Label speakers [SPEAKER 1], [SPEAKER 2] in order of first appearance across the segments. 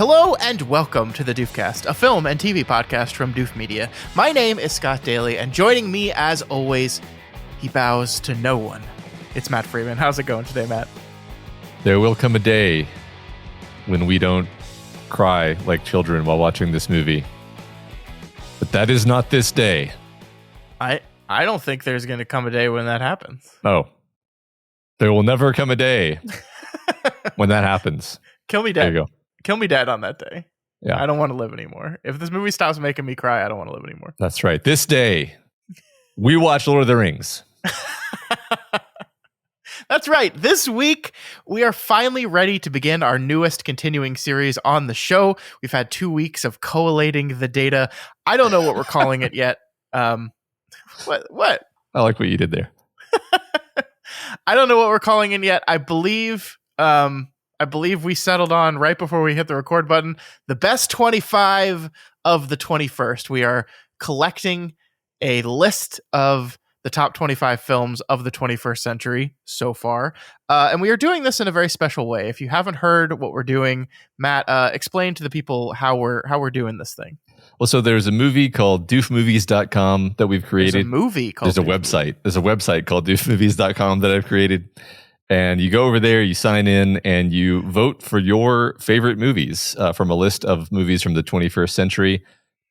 [SPEAKER 1] Hello and welcome to the Doofcast, a film and TV podcast from Doof Media. My name is Scott Daly, and joining me, as always, he bows to no one. It's Matt Freeman. How's it going today, Matt?
[SPEAKER 2] There will come a day when we don't cry like children while watching this movie. But that is not this day.
[SPEAKER 1] I don't think there's going to come a day when that happens.
[SPEAKER 2] Oh. There will never come a day when that happens.
[SPEAKER 1] Kill me dead.
[SPEAKER 2] There you go.
[SPEAKER 1] Kill me dead on that day.
[SPEAKER 2] Yeah.
[SPEAKER 1] I don't want to live anymore. If this movie stops making me cry, I don't want to live anymore.
[SPEAKER 2] That's right. This day, we watch Lord of the Rings.
[SPEAKER 1] That's right. This week, we are finally ready to begin our newest continuing series on the show. We've had 2 weeks of collating the data. I don't know what we're calling it yet. What?
[SPEAKER 2] I like what you did there.
[SPEAKER 1] I don't know what we're calling it yet. I believe we settled on, right before we hit the record button, the best 25 of the 21st. We are collecting a list of the top 25 films of the 21st century so far. And we are doing this in a very special way. If you haven't heard what we're doing, Matt, explain to the people how we're doing this thing.
[SPEAKER 2] Well, so there's a movie called doofmovies.com that we've created.
[SPEAKER 1] There's a movie called
[SPEAKER 2] There's a website. There's a website called doofmovies.com that I've created. And you go over there, you sign in, and you vote for your favorite movies from a list of movies from the 21st century.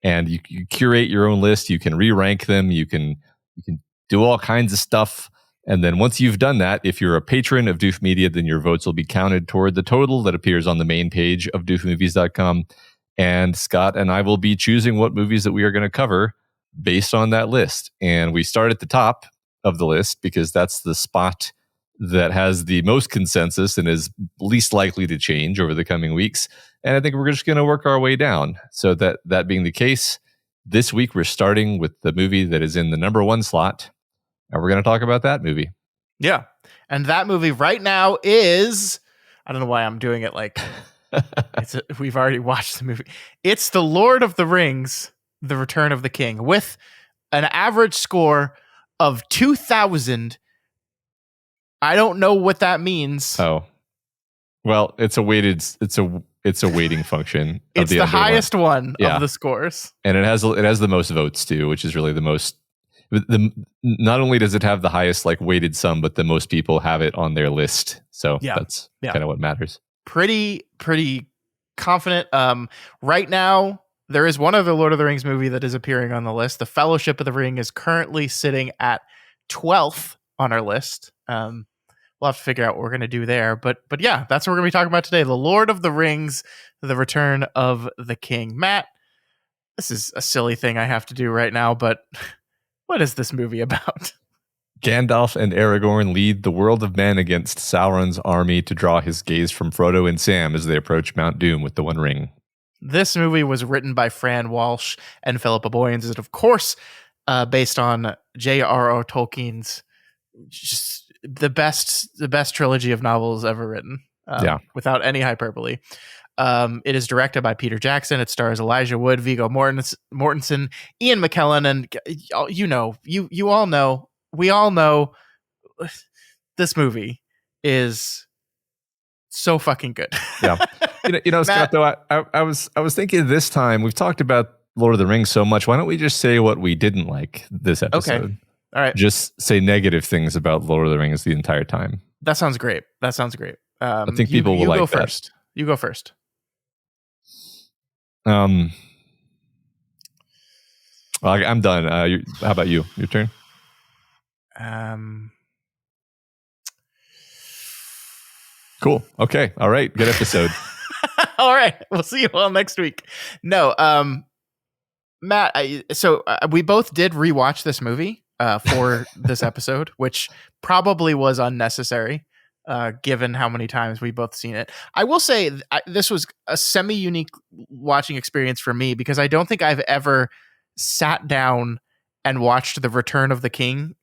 [SPEAKER 2] And you curate your own list. You can re-rank them. You can do all kinds of stuff. And then once you've done that, if you're a patron of Doof Media, then your votes will be counted toward the total that appears on the main page of doofmovies.com. And Scott and I will be choosing what movies that we are going to cover based on that list. And we start at the top of the list because that's the spot that has the most consensus and is least likely to change over the coming weeks. And I think we're just going to work our way down. So that being the case, this week we're starting with the movie that is in the number one slot. And we're going to talk about that movie.
[SPEAKER 1] Yeah. And that movie right now is, I don't know why I'm doing it like we've already watched the movie. It's The Lord of the Rings, The Return of the King, with an average score of 2,000. I don't know what that means.
[SPEAKER 2] Oh, well, it's a weighted. It's a weighting function.
[SPEAKER 1] It's the highest one of the scores,
[SPEAKER 2] and it has the most votes too, which is really the most. Not only does it have the highest weighted sum, but the most people have it on their list. So that's kind of what matters.
[SPEAKER 1] Pretty confident. Right now, there is one other Lord of the Rings movie that is appearing on the list. The Fellowship of the Ring is currently sitting at 12th on our list. We'll have to figure out what we're going to do there. But yeah, that's what we're going to be talking about today. The Lord of the Rings, The Return of the King. Matt, this is a silly thing I have to do right now, but what is this movie about?
[SPEAKER 2] Gandalf and Aragorn lead the world of men against Sauron's army to draw his gaze from Frodo and Sam as they approach Mount Doom with the One Ring. This
[SPEAKER 1] movie was written by Fran Walsh and Philippa Boyens. It's, of course, based on J.R.R. Tolkien's just the best trilogy of novels ever written. Without any hyperbole. It is directed by Peter Jackson. It stars Elijah Wood, Viggo Mortensen, Ian McKellen, and you all know, we all know this movie is so fucking good.
[SPEAKER 2] Yeah. Scott, though, I was thinking this time, we've talked about Lord of the Rings so much. Why don't we just say what we didn't like this episode?
[SPEAKER 1] Okay. All right.
[SPEAKER 2] Just say negative things about Lord of the Rings the entire time.
[SPEAKER 1] That sounds great. I
[SPEAKER 2] think people will like that.
[SPEAKER 1] First. You go first.
[SPEAKER 2] Well, I'm done. How about you? Your turn. Cool. Okay. All right. Good episode.
[SPEAKER 1] All right. We'll see you all next week. No. Matt. We both did rewatch this movie for this episode, which probably was unnecessary, given how many times we both seen it. I will say this was a semi-unique watching experience for me because I don't think I've ever sat down and watched The Return of the King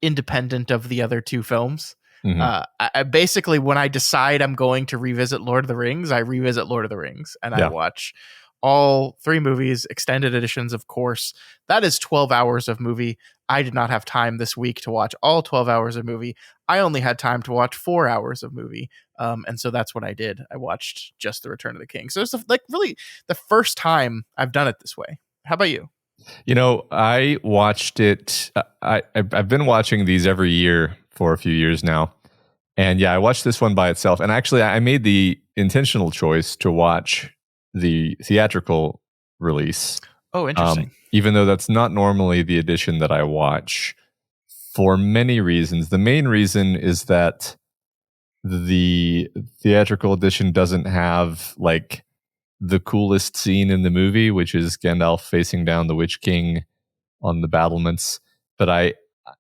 [SPEAKER 1] independent of the other two films. Mm-hmm. I basically, when I decide I'm going to revisit Lord of the Rings, I revisit Lord of the Rings and I watch all 3 movies, extended editions, of course. That is 12 hours of movie. I did not have time this week to watch all 12 hours of movie. I only had time to watch 4 hours of movie. And so that's what I did. I watched just The Return of the King. So it's like really the first time I've done it this way. How about you?
[SPEAKER 2] I watched it. I've been watching these every year for a few years now. And yeah, I watched this one by itself. And actually, I made the intentional choice to watch the theatrical release.
[SPEAKER 1] Oh, interesting.
[SPEAKER 2] Even though that's not normally the edition that I watch, for many reasons. The main reason is that the theatrical edition doesn't have like the coolest scene in the movie, which is Gandalf facing down the Witch King on the battlements. But I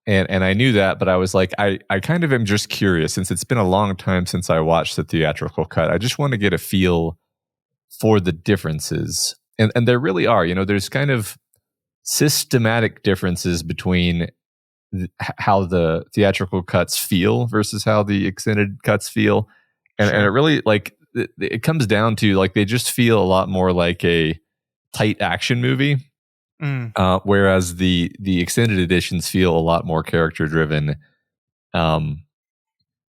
[SPEAKER 2] knew that, but I was like, I kind of am just curious, since it's been a long time since I watched the theatrical cut. I just want to get a feel for the differences. And there really are, there's kind of systematic differences between how the theatrical cuts feel versus how the extended cuts feel. And it really, like, it comes down to, like, they just feel a lot more like a tight action movie. Whereas the extended editions feel a lot more character driven.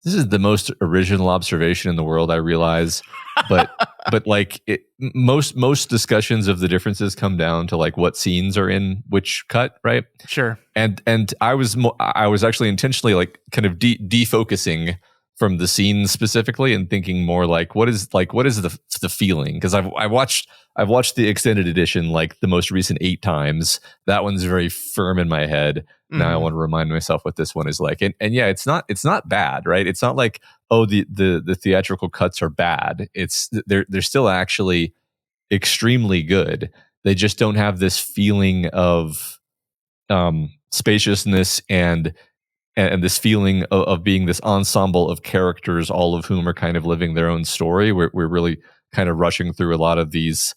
[SPEAKER 2] This is the most original observation in the world, I realize, but like most discussions of the differences come down to like what scenes are in which cut, right?
[SPEAKER 1] Sure.
[SPEAKER 2] And I was actually intentionally like kind of defocusing from the scenes specifically and thinking more like what is the feeling, because I've watched the extended edition like the most recent 8 times. That one's very firm in my head. Now I want to remind myself what this one is like. And yeah, it's not bad, right? It's not like, oh, the theatrical cuts are bad. They're still actually extremely good. They just don't have this feeling of spaciousness and this feeling of being this ensemble of characters, all of whom are kind of living their own story. We're really kind of rushing through a lot of these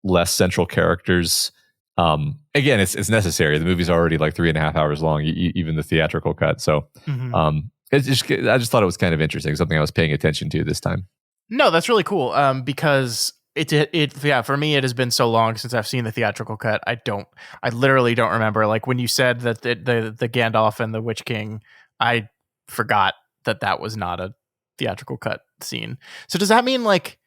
[SPEAKER 2] less central characters. Again, it's necessary. The movie's already like 3.5 hours long, even the theatrical cut. So I just thought it was kind of interesting, something I was paying attention to this time.
[SPEAKER 1] No, that's really cool. Because yeah, for me, it has been so long since I've seen the theatrical cut. I literally don't remember. Like when you said that the Gandalf and the Witch King, I forgot that was not a theatrical cut scene. So does that mean like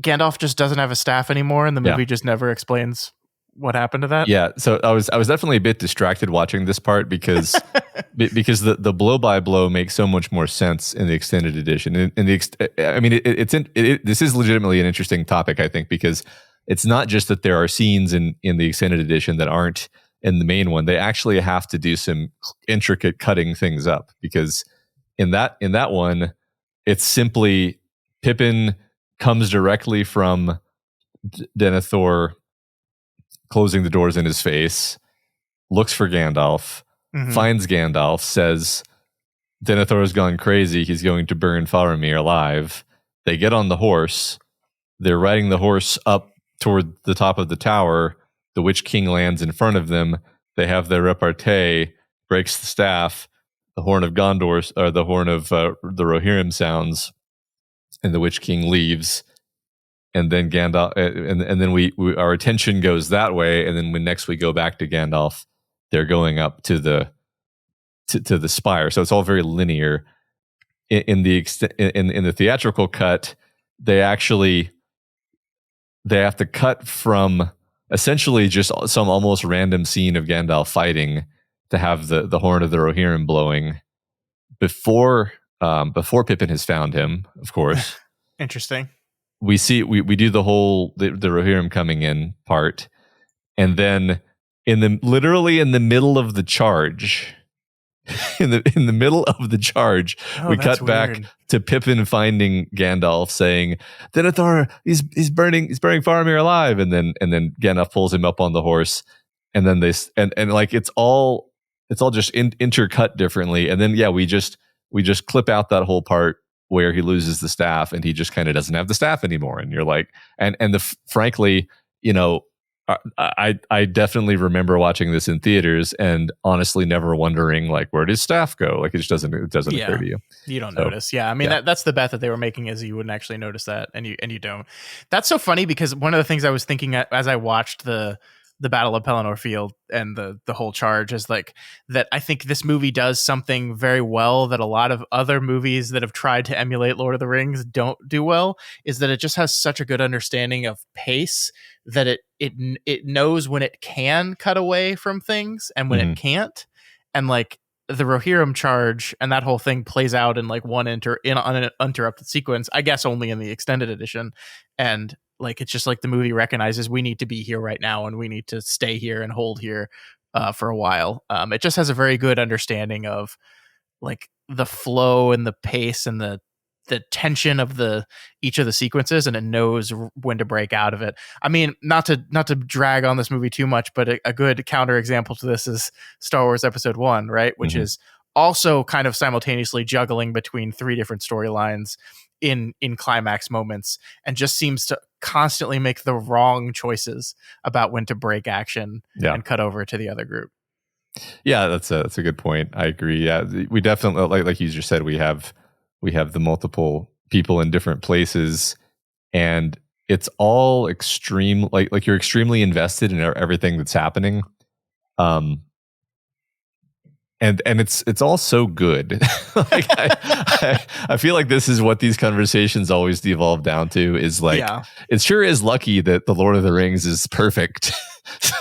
[SPEAKER 1] Gandalf just doesn't have a staff anymore, and the movie just never explains what happened to that?
[SPEAKER 2] Yeah, so I was definitely a bit distracted watching this part because because the blow by blow makes so much more sense in the extended edition. This is legitimately an interesting topic, I think, because it's not just that there are scenes in the extended edition that aren't in the main one. They actually have to do some intricate cutting things up, because in that one, it's simply Pippin comes directly from Denethor closing the doors in his face, looks for Gandalf, finds Gandalf, says Denethor has gone crazy, he's going to burn Faramir alive. They get on the horse, they're riding the horse up toward the top of the tower. The Witch King lands in front of them. They have their repartee, breaks the staff, the horn of Gondor, or the horn of the Rohirrim sounds, and the Witch King leaves. And then Gandalf, and then we our attention goes that way, and then when next we go back to Gandalf, they're going up to the spire. So it's all very linear. In the theatrical cut, they have to cut from essentially just some almost random scene of Gandalf fighting to have the horn of the Rohirrim blowing before Pippin has found him, of course.
[SPEAKER 1] Interesting.
[SPEAKER 2] We do the whole the Rohirrim coming in part, and then literally in the middle of the charge, we cut back to Pippin finding Gandalf, saying, "Denethor, he's burning Faramir alive," and then Gandalf pulls him up on the horse, and then like it's all just intercut differently, and then we just clip out that whole part where he loses the staff and he just kind of doesn't have the staff anymore. And you're like, frankly, I definitely remember watching this in theaters and honestly never wondering like where does staff go? Like it doesn't occur
[SPEAKER 1] Yeah.
[SPEAKER 2] to you.
[SPEAKER 1] You don't
[SPEAKER 2] So
[SPEAKER 1] notice. Yeah. I mean,
[SPEAKER 2] yeah.
[SPEAKER 1] that's the bet that they were making, is you wouldn't actually notice that, and you don't. That's so funny, because one of the things I was thinking as I watched the Battle of Pelennor Field and the whole charge is like that I think this movie does something very well that a lot of other movies that have tried to emulate Lord of the Rings don't do well, is that it just has such a good understanding of pace that it knows when it can cut away from things and when it can't. And like the Rohirrim charge and that whole thing plays out in like on an uninterrupted sequence, I guess only in the extended edition. And like it's just like the movie recognizes we need to be here right now and we need to stay here and hold here for a while. It just has a very good understanding of like the flow and the pace and the tension of each of the sequences, and it knows when to break out of it. I mean, not to drag on this movie too much, but a good counter example to this is Star Wars Episode 1, right? Which is also kind of simultaneously juggling between three different storylines in climax moments, and just seems to constantly make the wrong choices about when to break action and cut over to the other group.
[SPEAKER 2] Yeah, that's a good point. I agree. Yeah, we definitely like you just said, we have the multiple people in different places, and it's all extreme. Like you're extremely invested in everything that's happening. And it's all so good. Like I feel like this is what these conversations always devolve down to, is like it sure is lucky that the Lord of the Rings is perfect.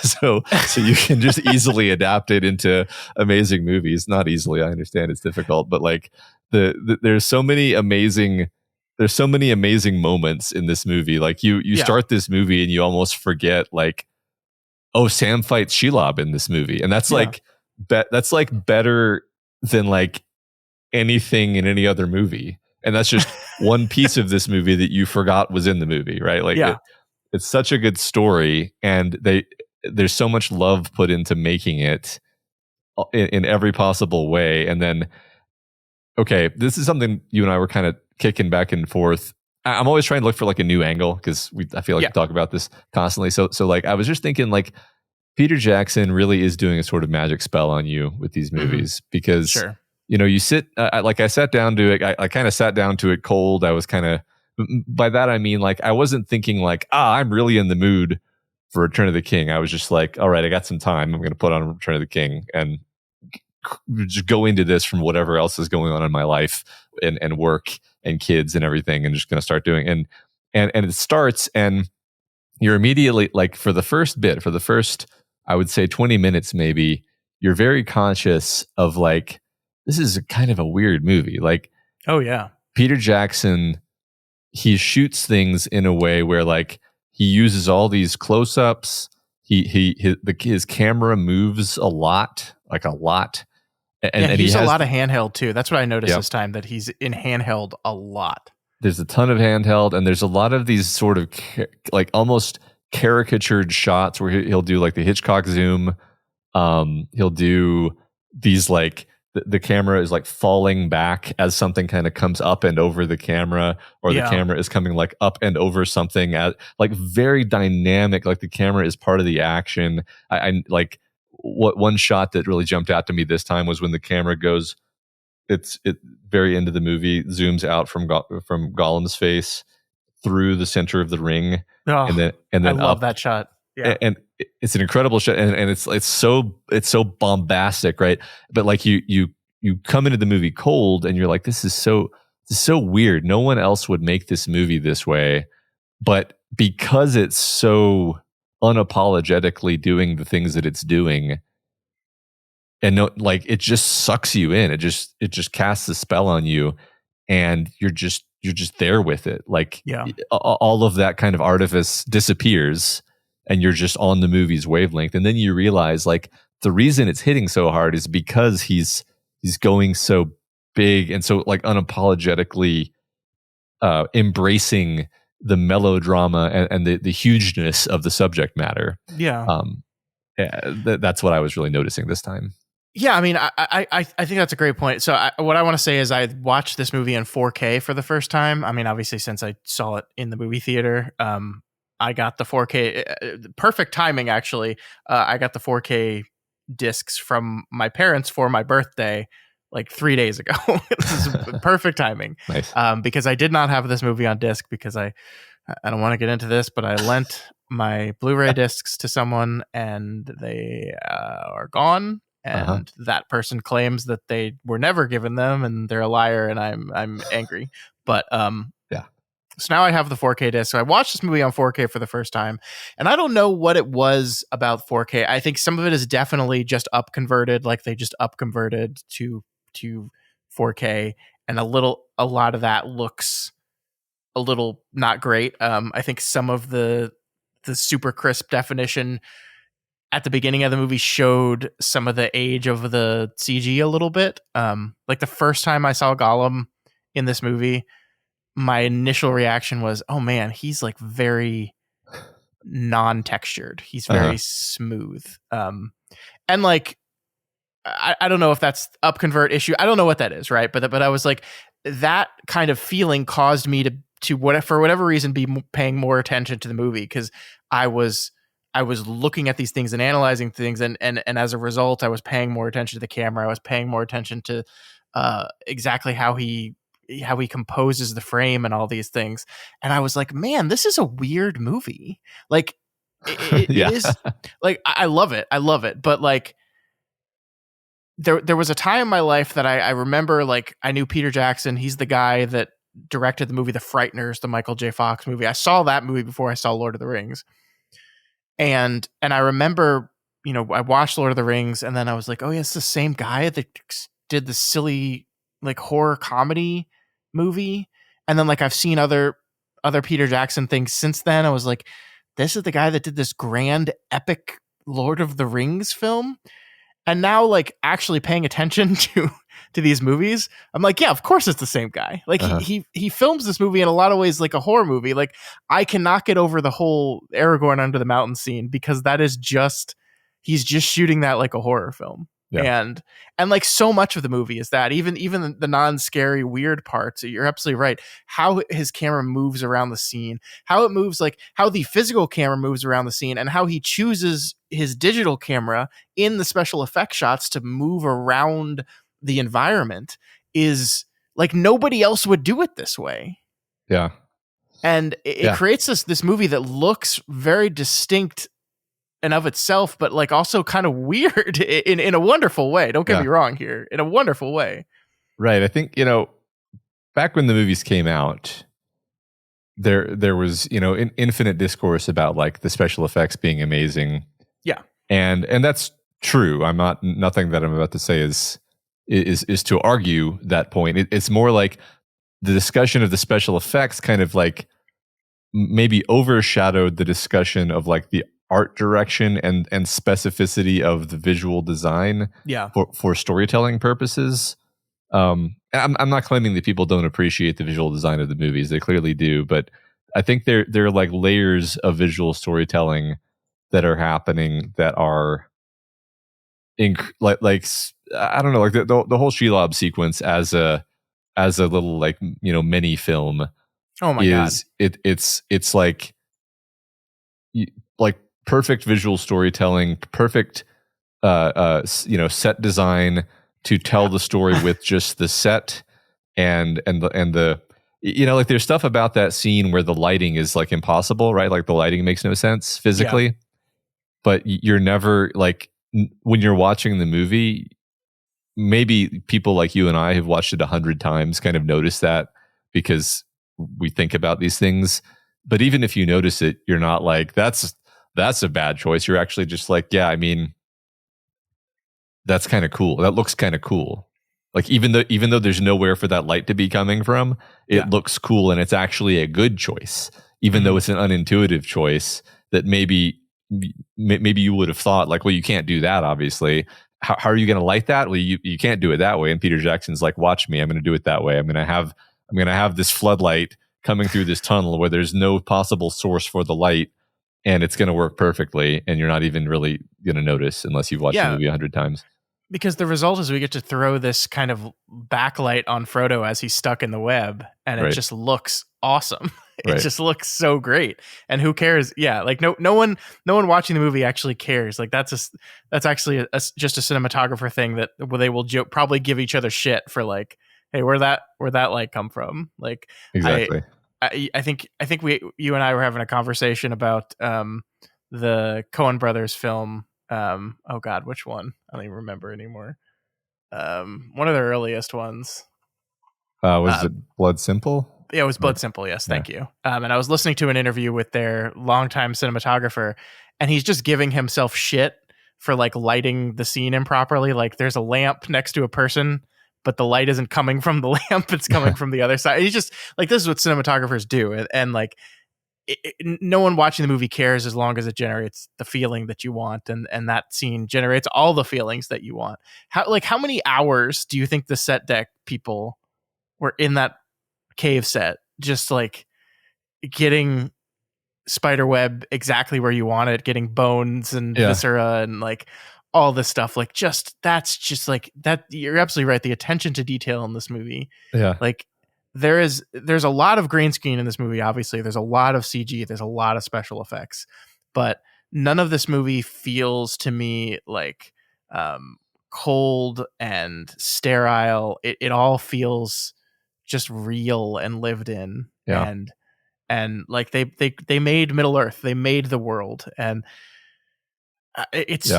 [SPEAKER 2] so you can just easily adapt it into amazing movies. Not easily, I understand it's difficult, but like there's so many amazing moments in this movie. Like you start this movie and you almost forget like, oh, Sam fights Shelob in this movie, and that's like that's like better than like anything in any other movie, and that's just one piece of this movie that you forgot was in the movie, right? Like it's such a good story, and there's so much love put into making it in every possible way. And then, okay, this is something you and I were kind of kicking back and forth. I'm always trying to look for like a new angle, because I feel like we talk about this constantly. So like I was just thinking like Peter Jackson really is doing a sort of magic spell on you with these movies, because you know, you sit I sat down to it. I kind of sat down to it cold. I was kind of, by that I mean like I wasn't thinking like, I'm really in the mood for Return of the King. I was just like, all right, I got some time. I'm going to put on Return of the King and just go into this from whatever else is going on in my life and work and kids and everything, and just going to start doing and it starts, and you're immediately like, for the first I would say 20 minutes maybe, you're very conscious of like, this is a kind of a weird movie. Like,
[SPEAKER 1] oh yeah,
[SPEAKER 2] Peter Jackson, he shoots things in a way where like he uses all these close-ups. His camera moves a lot. And
[SPEAKER 1] he uses a lot of handheld too. That's what I noticed this time, that he's in handheld a lot.
[SPEAKER 2] There's a ton of handheld, and there's a lot of these sort of like almost caricatured shots where he'll do like the Hitchcock zoom. He'll do these like the camera is like falling back as something kind of comes up and over the camera, or the camera is coming like up and over something, at like very dynamic. Like the camera is part of the action. I like what one shot that really jumped out to me this time was when the camera goes, it very end of the movie zooms out from Gollum's face through the center of the ring, and then
[SPEAKER 1] I love
[SPEAKER 2] up.
[SPEAKER 1] that shot. Yeah,
[SPEAKER 2] and it's an incredible shot, and it's so bombastic, right? But like you come into the movie cold, and you're like, this is so weird. No one else would make this movie this way, but because it's so unapologetically doing the things that it's doing, and no, like it just sucks you in. It just casts a spell on you, and you're just there with it. Like all of that kind of artifice disappears, and you're just on the movie's wavelength. And then you realize like the reason it's hitting so hard is because he's going so big and so like unapologetically embracing the melodrama and the hugeness of the subject matter. That's what I was really noticing this time.
[SPEAKER 1] Yeah, I mean, I think that's a great point. So what I want to say is I watched this movie in 4K for the first time. I mean, obviously, since I saw it in the movie theater, I got the 4K, perfect timing actually. I got the 4K discs from my parents for my birthday like 3 days ago. This is perfect timing.
[SPEAKER 2] Nice.
[SPEAKER 1] Because I did not have this movie on disc because I don't want to get into this, but I lent my Blu-ray discs to someone and they are gone. And that person claims that they were never given them, and they're a liar, and I'm angry. But
[SPEAKER 2] Yeah.
[SPEAKER 1] so now I have the 4K disc. So I watched this movie on 4K for the first time, and I don't know what it was about 4K. I think some of it is definitely just up converted, like they just up converted to 4K, and a lot of that looks a little not great. I think some of the super crisp definition at the beginning of the movie showed some of the age of the CG a little bit. Like the first time I saw Gollum in this movie, my initial reaction was, "Oh man, he's like very non-textured. He's very smooth." And like I don't know if that's up convert issue. I don't know what that is, right? But I was like, that kind of feeling caused me to for whatever reason be paying more attention to the movie, because I was looking at these things and analyzing things, and as a result, I was paying more attention to the camera. I was paying more attention to exactly how he composes the frame and all these things. And I was like, man, this is a weird movie. Like it is like, I love it. But like there was a time in my life that I remember, like I knew Peter Jackson. He's the guy that directed the movie The Frighteners, the Michael J. Fox movie. I saw that movie before I saw Lord of the Rings. And I remember, I watched Lord of the Rings, and then I was like, oh yeah, it's the same guy that did the silly like horror comedy movie. And then like I've seen other Peter Jackson things since then. I was like, this is the guy that did this grand epic Lord of the Rings film. And now, like, actually paying attention to these movies, I'm like, yeah, of course it's the same guy. Like, he films this movie in a lot of ways like a horror movie. Like, I cannot get over the whole Aragorn under the mountain scene, because that is just, he's just shooting that like a horror film. Yeah. And like so much of the movie is that, even the non-scary weird parts. You're absolutely right. How his camera moves around the scene, how it moves, like how the physical camera moves around the scene, and how he chooses his digital camera in the special effect shots to move around the environment is like nobody else would do it this way.
[SPEAKER 2] Yeah.
[SPEAKER 1] And it creates this movie that looks very distinct and of itself, but like also kind of weird in a wonderful way. Don't get me wrong here, in a wonderful way.
[SPEAKER 2] Right. I think, back when the movies came out, there was, infinite discourse about like the special effects being amazing.
[SPEAKER 1] Yeah.
[SPEAKER 2] And that's true. Nothing that I'm about to say is to argue that point. It's more like the discussion of the special effects kind of like maybe overshadowed the discussion of like the art direction and specificity of the visual design for storytelling purposes. I'm not claiming that people don't appreciate the visual design of the movies. They clearly do, but I think there are like layers of visual storytelling that are happening that are like I don't know, like the whole Shelob sequence as a little like mini film.
[SPEAKER 1] Oh my god!
[SPEAKER 2] It's like perfect visual storytelling, perfect set design to tell the story with just the set and the like there's stuff about that scene where the lighting is like impossible, right? Like the lighting makes no sense physically, but you're never like when you're watching the movie, maybe people like you and I have watched it 100 times kind of notice that because we think about these things. But even if you notice it, you're not like, that's a bad choice. You're actually just like, yeah, I mean, that's kind of cool. That looks kind of cool. Like even though there's nowhere for that light to be coming from, it looks cool, and it's actually a good choice, even though it's an unintuitive choice that maybe you would have thought like, well, you can't do that, obviously. How are you going to light that? Well, you can't do it that way. And Peter Jackson's like, watch me. I'm going to do it that way. I'm going to have this floodlight coming through this tunnel where there's no possible source for the light, and it's going to work perfectly, and you're not even really going to notice unless you've watched the movie 100 times.
[SPEAKER 1] Because the result is we get to throw this kind of backlight on Frodo as he's stuck in the web, and it just looks awesome. It just looks so great. And who cares? Yeah, like no one watching the movie actually cares. Like that's actually just a cinematographer thing that they will probably give each other shit for, like, hey, where'd that light come from? Like,
[SPEAKER 2] Exactly.
[SPEAKER 1] I think you and I were having a conversation about the Coen brothers film. Oh God, which one? I don't even remember anymore. One of the earliest ones.
[SPEAKER 2] Was it Blood Simple?
[SPEAKER 1] Yeah, it was Blood Simple. Yes, thank you. And I was listening to an interview with their longtime cinematographer, and he's just giving himself shit for, like, lighting the scene improperly. Like, there's a lamp next to a person, but the light isn't coming from the lamp; it's coming from the other side. He's just like, this is what cinematographers do, and like, no one watching the movie cares as long as it generates the feeling that you want, and that scene generates all the feelings that you want. How many hours do you think the set deck people were in that cave set, just like getting spiderweb exactly where you want it, getting bones and viscera and like all this stuff? Like, that's just like that. You're absolutely right. The attention to detail in this movie.
[SPEAKER 2] Yeah.
[SPEAKER 1] Like, there's a lot of green screen in this movie. Obviously, there's a lot of CG. There's a lot of special effects, but none of this movie feels to me like cold and sterile. It all feels just real and lived in. And like they made Middle Earth, they made the world, and it's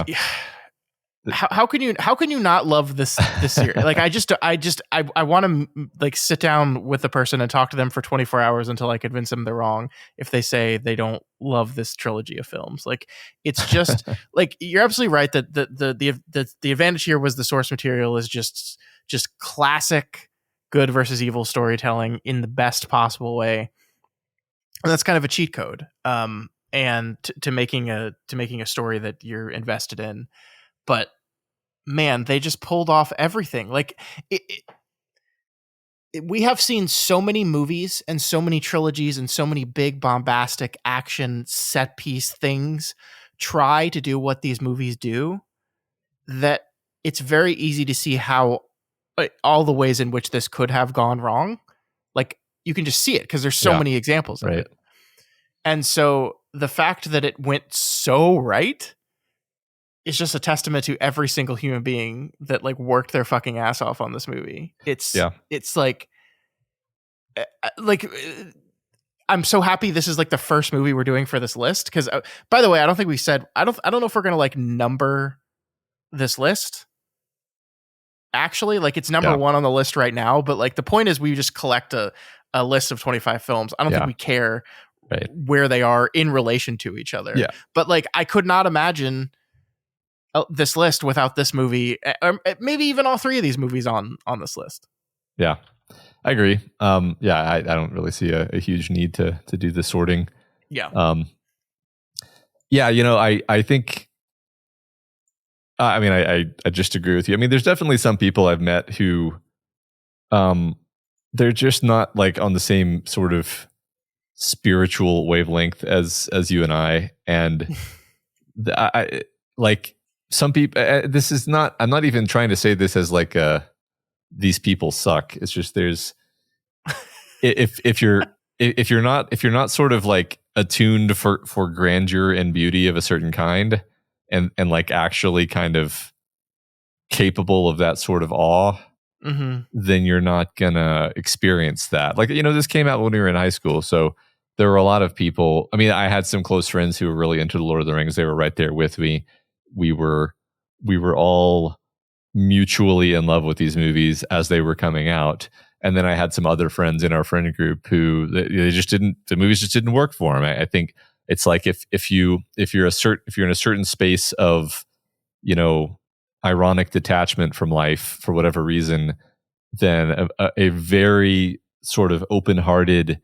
[SPEAKER 1] how can you not love this series? Like, I want to, like, sit down with the person and talk to them for 24 hours until I convince them they're wrong if they say they don't love this trilogy of films. Like, it's just like, you're absolutely right that the advantage here was the source material is just classic good versus evil storytelling in the best possible way. And that's kind of a cheat code, and to making a story that you're invested in. But man, they just pulled off everything. Like, we have seen so many movies and so many trilogies and so many big bombastic action set piece things try to do what these movies do, that it's very easy to see how all the ways in which this could have gone wrong. Like, you can just see it because there's so many examples of it. And so the fact that it went so right is just a testament to every single human being that, like, worked their fucking ass off on this movie. It's like I'm so happy this is, like, the first movie we're doing for this list. Cause by the way, I don't think we said, I don't know if we're going to, like, number this list. Actually, like, it's number one on the list right now, but, like, the point is we just collect a list of 25 films. I don't think we care where they are in relation to each other. Yeah. But, like, I could not imagine this list without this movie, or maybe even all three of these movies on this list.
[SPEAKER 2] Yeah, I agree. I don't really see a huge need to do the sorting.
[SPEAKER 1] Yeah.
[SPEAKER 2] I think, I just agree with you. I mean, there's definitely some people I've met who, they're just not, like, on the same sort of spiritual wavelength as you and I. And I like, some people, this is not, I'm not even trying to say this as like these people suck. It's just, there's, if you're not sort of, like, attuned for grandeur and beauty of a certain kind, and like actually kind of capable of that sort of awe, then you're not gonna experience that. Like, this came out when we were in high school, so there were a lot of people. I mean, I had some close friends who were really into the Lord of the Rings. They were right there with me. We were all mutually in love with these movies as they were coming out. And then I had some other friends in our friend group who the movies just didn't work for them. I think it's like, if you're in a certain space of, ironic detachment from life for whatever reason, then a very sort of open-hearted,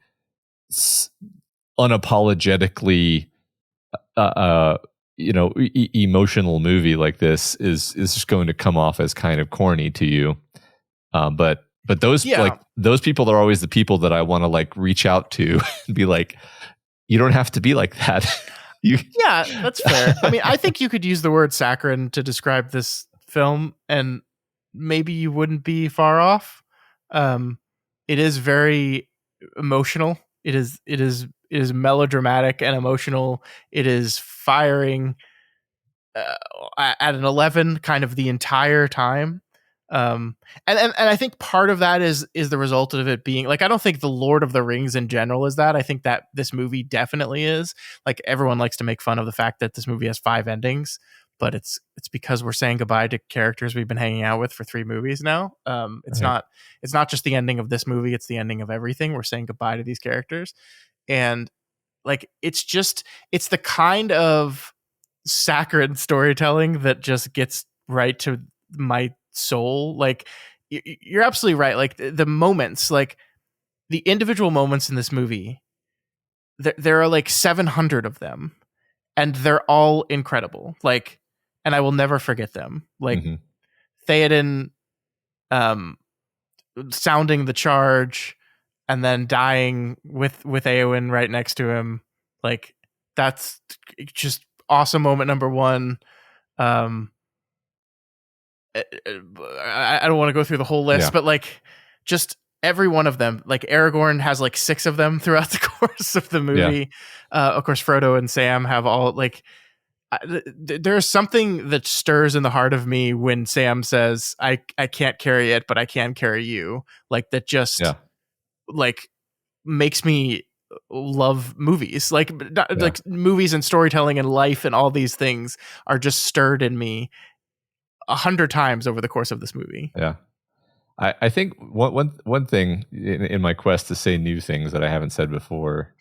[SPEAKER 2] unapologetically emotional movie like this is just going to come off as kind of corny to you. But those those people are always the people that I want to, like, reach out to and be like, you don't have to be like that.
[SPEAKER 1] Yeah, that's fair. I mean, I think you could use the word saccharine to describe this film, and maybe you wouldn't be far off. It is very emotional. It is melodramatic and emotional. It is firing at an 11 kind of the entire time. And I think part of that is the result of it being like, I don't think the Lord of the Rings in general is that. I think that this movie definitely is. Like, everyone likes to make fun of the fact that this movie has 5 endings, but it's because we're saying goodbye to characters we've been hanging out with for 3 movies now. It's
[SPEAKER 2] Right.
[SPEAKER 1] not just the ending of this movie, it's the ending of everything. We're saying goodbye to these characters. And like, it's the kind of saccharine storytelling that just gets right to my soul. Like, you're absolutely right. Like, the moments, like the individual moments in this movie, there are like 700 of them, and they're all incredible. Like, and I will never forget them. Like,
[SPEAKER 2] Mm-hmm.
[SPEAKER 1] Theoden um sounding the charge and then dying with Eowyn right next to him. Like, that's just awesome moment number 1. um I don't want to go through the whole list,
[SPEAKER 2] Yeah.
[SPEAKER 1] but like, just every one of them. Like, Aragorn has like 6 of them throughout the course of the movie. Of course, Frodo and Sam have all like. There's something that stirs in the heart of me when Sam says, I can't carry it, but I can carry you." Like, that just
[SPEAKER 2] Yeah.
[SPEAKER 1] like makes me love movies. Like,
[SPEAKER 2] Yeah.
[SPEAKER 1] like movies and storytelling and life and all these things are just stirred in me 100 times over the course of this movie.
[SPEAKER 2] Yeah. I think one thing in my quest to say new things that I haven't said before,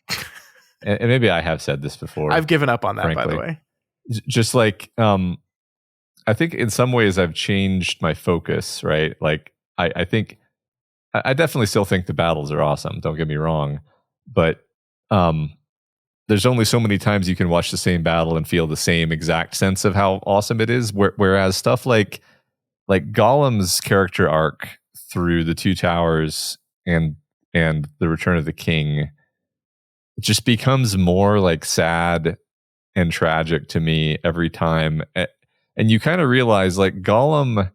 [SPEAKER 2] and maybe I have said this before.
[SPEAKER 1] I've given up on that,
[SPEAKER 2] frankly,
[SPEAKER 1] by the way.
[SPEAKER 2] Just like, I think in some ways I've changed my focus, right? Like, I think I definitely still think the battles are awesome. Don't get me wrong, but there's only so many times you can watch the same battle and feel the same exact sense of how awesome it is. Whereas stuff like Gollum's character arc through the Two Towers and the Return of the King just becomes more like sad and tragic to me every time. And you kind of realize, like, Gollum,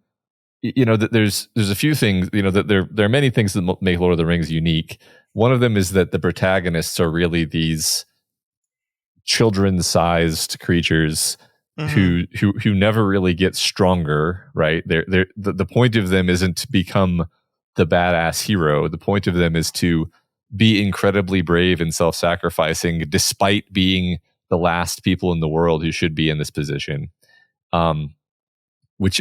[SPEAKER 2] that there's a few things, that there are many things that make Lord of the Rings unique. One of them is that the protagonists are really these children-sized creatures who never really get stronger, right? The point of them isn't to become the badass hero. The point of them is to be incredibly brave and self-sacrificing, despite being the last people in the world who should be in this position. Which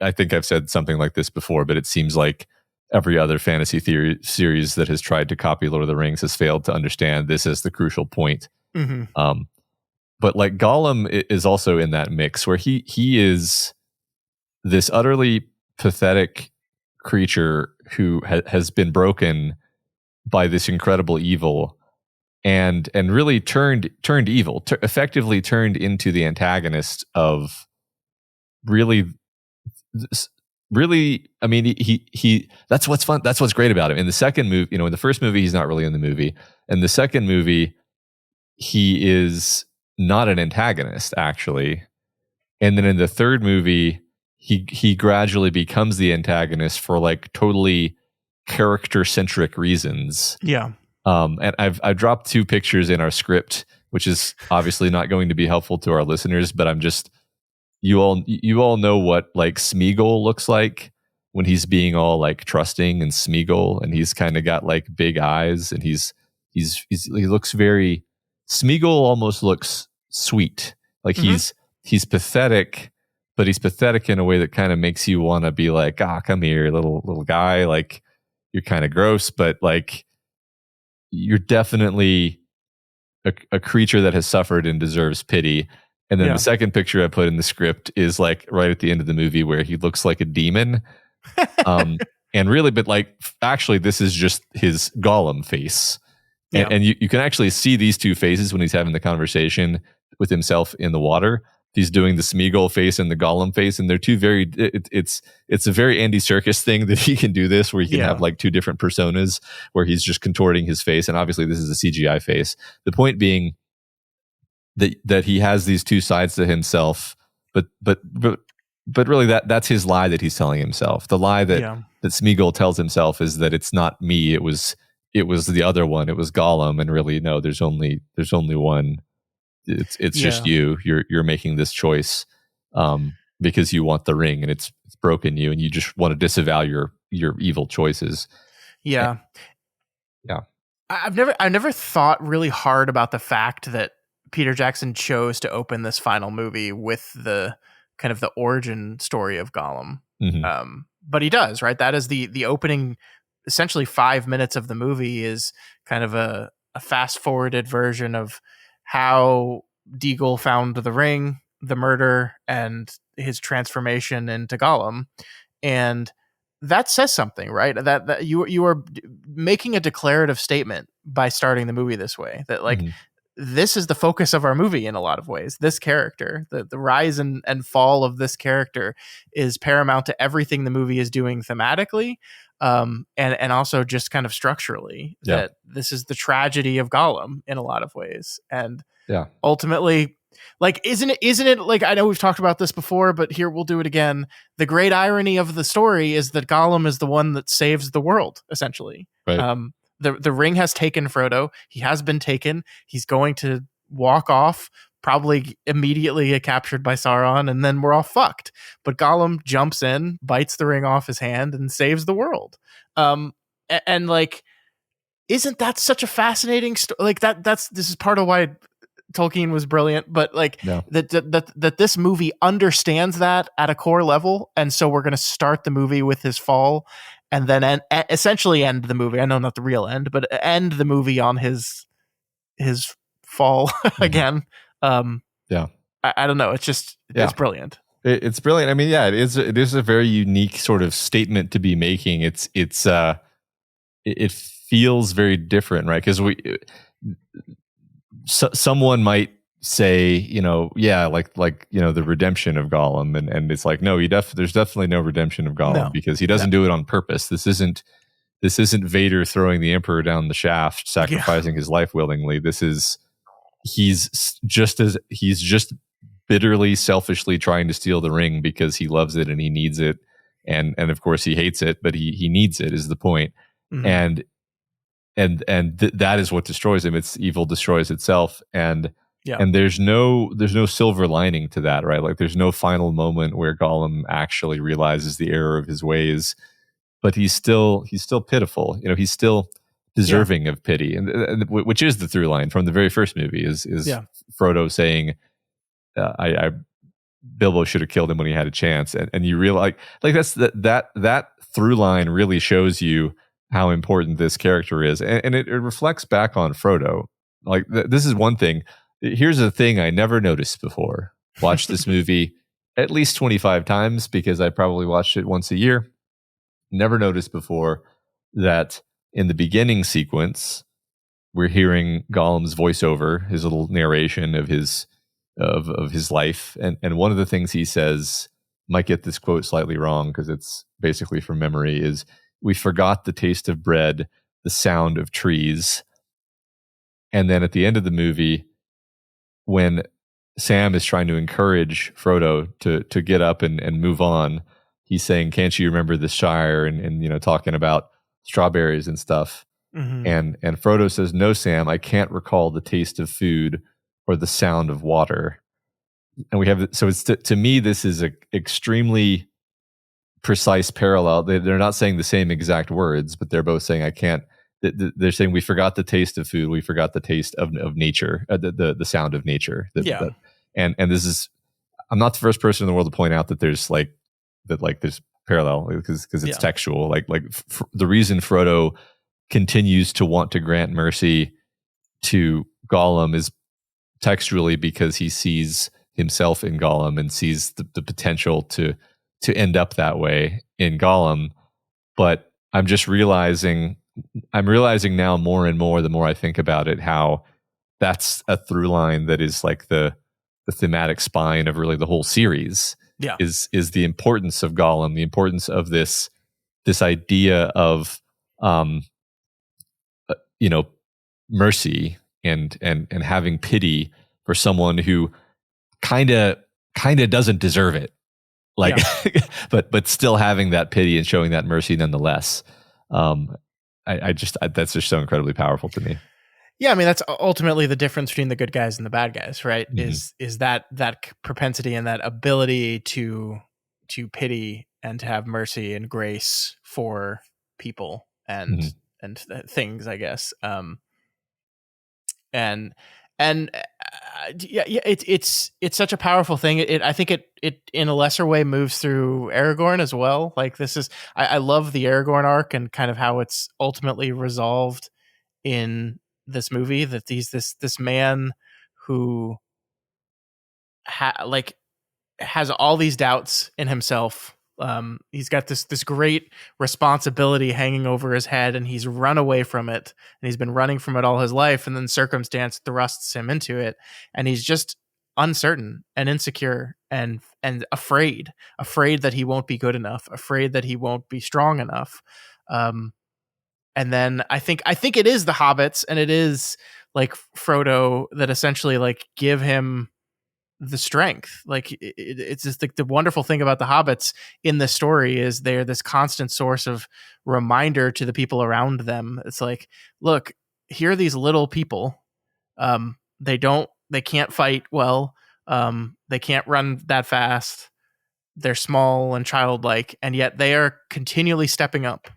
[SPEAKER 2] I think I've said something like this before, but it seems like every other fantasy theory series that has tried to copy Lord of the Rings has failed to understand this as the crucial point. But like, Gollum is also in that mix where he is this utterly pathetic creature who has been broken by this incredible evil, and really turned evil, effectively turned into the antagonist of really. I mean, he that's what's fun. That's what's great about him. In the second movie, in the first movie, he's not really in the movie. In the second movie, he is not an antagonist, actually. And then in the third movie, he gradually becomes the antagonist for like totally character-centric reasons.
[SPEAKER 1] Yeah.
[SPEAKER 2] And I've dropped 2 pictures in our script, which is obviously not going to be helpful to our listeners, but I'm just, you all know what like Smeagol looks like when he's being all like trusting and Smeagol, and he's kind of got like big eyes, and he looks very, Smeagol almost looks sweet. Like, he's pathetic, but he's pathetic in a way that kind of makes you want to be like, come here, little guy. Like, you're kind of gross, but like, you're definitely a creature that has suffered and deserves pity. And then the second picture I put in the script is like right at the end of the movie where he looks like a demon. And really, but like, actually, this is just his Gollum face. And you can actually see these 2 faces when he's having the conversation with himself in the water. He's doing the Smeagol face and the Gollum face, and they're 2 very. It's a very Andy Serkis thing that he can do this, where he can have like 2 different personas, where he's just contorting his face, and obviously this is a CGI face. The point being that he has these 2 sides to himself, but really that's his lie that he's telling himself. The lie that Smeagol tells himself is that it's not me, it was it was the other one. It was Gollum, and really, no, there's only one. It's just you. You're making this choice because you want the ring, and it's broken you, and you just want to disavow your evil choices.
[SPEAKER 1] Yeah.
[SPEAKER 2] Yeah.
[SPEAKER 1] I've never thought really hard about the fact that Peter Jackson chose to open this final movie with the kind of the origin story of Gollum.
[SPEAKER 2] Mm-hmm.
[SPEAKER 1] But he does, right? That is the opening, essentially 5 minutes of the movie is kind of a fast forwarded version of how Deagle found the ring, the murder, and his transformation into Gollum. And that says something, right? That you are making a declarative statement by starting the movie this way. That like this is the focus of our movie in a lot of ways. This character, the rise and fall of this character, is paramount to everything the movie is doing thematically, and also just kind of structurally.
[SPEAKER 2] Yeah.
[SPEAKER 1] That this is the tragedy of Gollum in a lot of ways, and
[SPEAKER 2] Yeah.
[SPEAKER 1] ultimately, like, isn't it like, I know we've talked about this before, but here we'll do it again. The great irony of the story is that Gollum is the one that saves the world, essentially.
[SPEAKER 2] Right.
[SPEAKER 1] The ring has taken Frodo. He has been taken. He's going to walk off, probably immediately get captured by Sauron, and then we're all fucked. But Gollum jumps in, bites the ring off his hand, and saves the world. And like, isn't that such a fascinating story? Like this is part of why Tolkien was brilliant, but like that this movie understands that at a core level, and so we're going to start the movie with his fall, and then essentially end the movie. I know not the real end, but end the movie on his fall again.
[SPEAKER 2] Yeah,
[SPEAKER 1] I don't know. It's just it's brilliant.
[SPEAKER 2] It's brilliant. I mean, yeah, it is a very unique sort of statement to be making. It feels very different, right? Because someone might say, like the redemption of Gollum, and it's like, no, there's definitely no redemption of Gollum because he doesn't do it on purpose. This isn't Vader throwing the Emperor down the shaft, sacrificing his life willingly. He's just bitterly, selfishly trying to steal the ring because he loves it and he needs it, and of course he hates it, but he needs it is the point. Mm-hmm. And that is what destroys him. It's evil destroys itself, and there's no silver lining to that, right? Like there's no final moment where Gollum actually realizes the error of his ways, but he's still pitiful. He's still deserving of pity, and which is the through line from the very first movie is Frodo saying, "I Bilbo should have killed him when he had a chance," and you realize like that's that through line really shows you how important this character is, and it reflects back on Frodo. Like this is one thing. Here's a thing I never noticed before. Watched this movie at least 25 times because I probably watched it once a year. Never noticed before that in the beginning sequence, we're hearing Gollum's voiceover, his little narration of his life, and one of the things he says, might get this quote slightly wrong because it's basically from memory, is, "We forgot the taste of bread, the sound of trees." And then at the end of the movie, when Sam is trying to encourage Frodo to get up and move on, he's saying, "Can't you remember the Shire?" and talking about strawberries and stuff. Mm-hmm. And Frodo says, "No, Sam, I can't recall the taste of food or the sound of water." And we have, so it's to me, this is an extremely precise parallel. They're not saying the same exact words, but they're both saying, "I can't." They're saying, "We forgot the taste of food. We forgot the taste of nature, the sound of nature." And this is, I'm not the first person in the world to point out that there's there's parallel because it's textual. The reason Frodo continues to want to grant mercy to Gollum is textually because he sees himself in Gollum and sees the potential to end up that way in Gollum. But I'm realizing now more and more, the more I think about it, how that's a through line that is like the thematic spine of really the whole series. Is the importance of Gollum, the importance of this idea of mercy and having pity for someone who kind of doesn't deserve it, but still having that pity and showing that mercy nonetheless. That's just so incredibly powerful to me.
[SPEAKER 1] Yeah, I mean that's ultimately the difference between the good guys and the bad guys, right?
[SPEAKER 2] Mm-hmm.
[SPEAKER 1] Is that propensity and that ability to pity and to have mercy and grace for people
[SPEAKER 2] Mm-hmm.
[SPEAKER 1] and things, I guess. And and yeah, it's such a powerful thing. I think it in a lesser way moves through Aragorn as well. Like this is I love the Aragorn arc and kind of how it's ultimately resolved in this movie, that this man who like has all these doubts in himself. He's got this great responsibility hanging over his head, and he's run away from it, and he's been running from it all his life, and then circumstance thrusts him into it, and he's just uncertain and insecure and afraid that he won't be good enough, afraid that he won't be strong enough. And then I think it is the hobbits, and it is like Frodo that essentially like give him the strength. Like it's just like the wonderful thing about the hobbits in this story is they're this constant source of reminder to the people around them. It's like, look, here are these little people. They can't fight well. They can't run that fast. They're small and childlike, and yet they are continually stepping up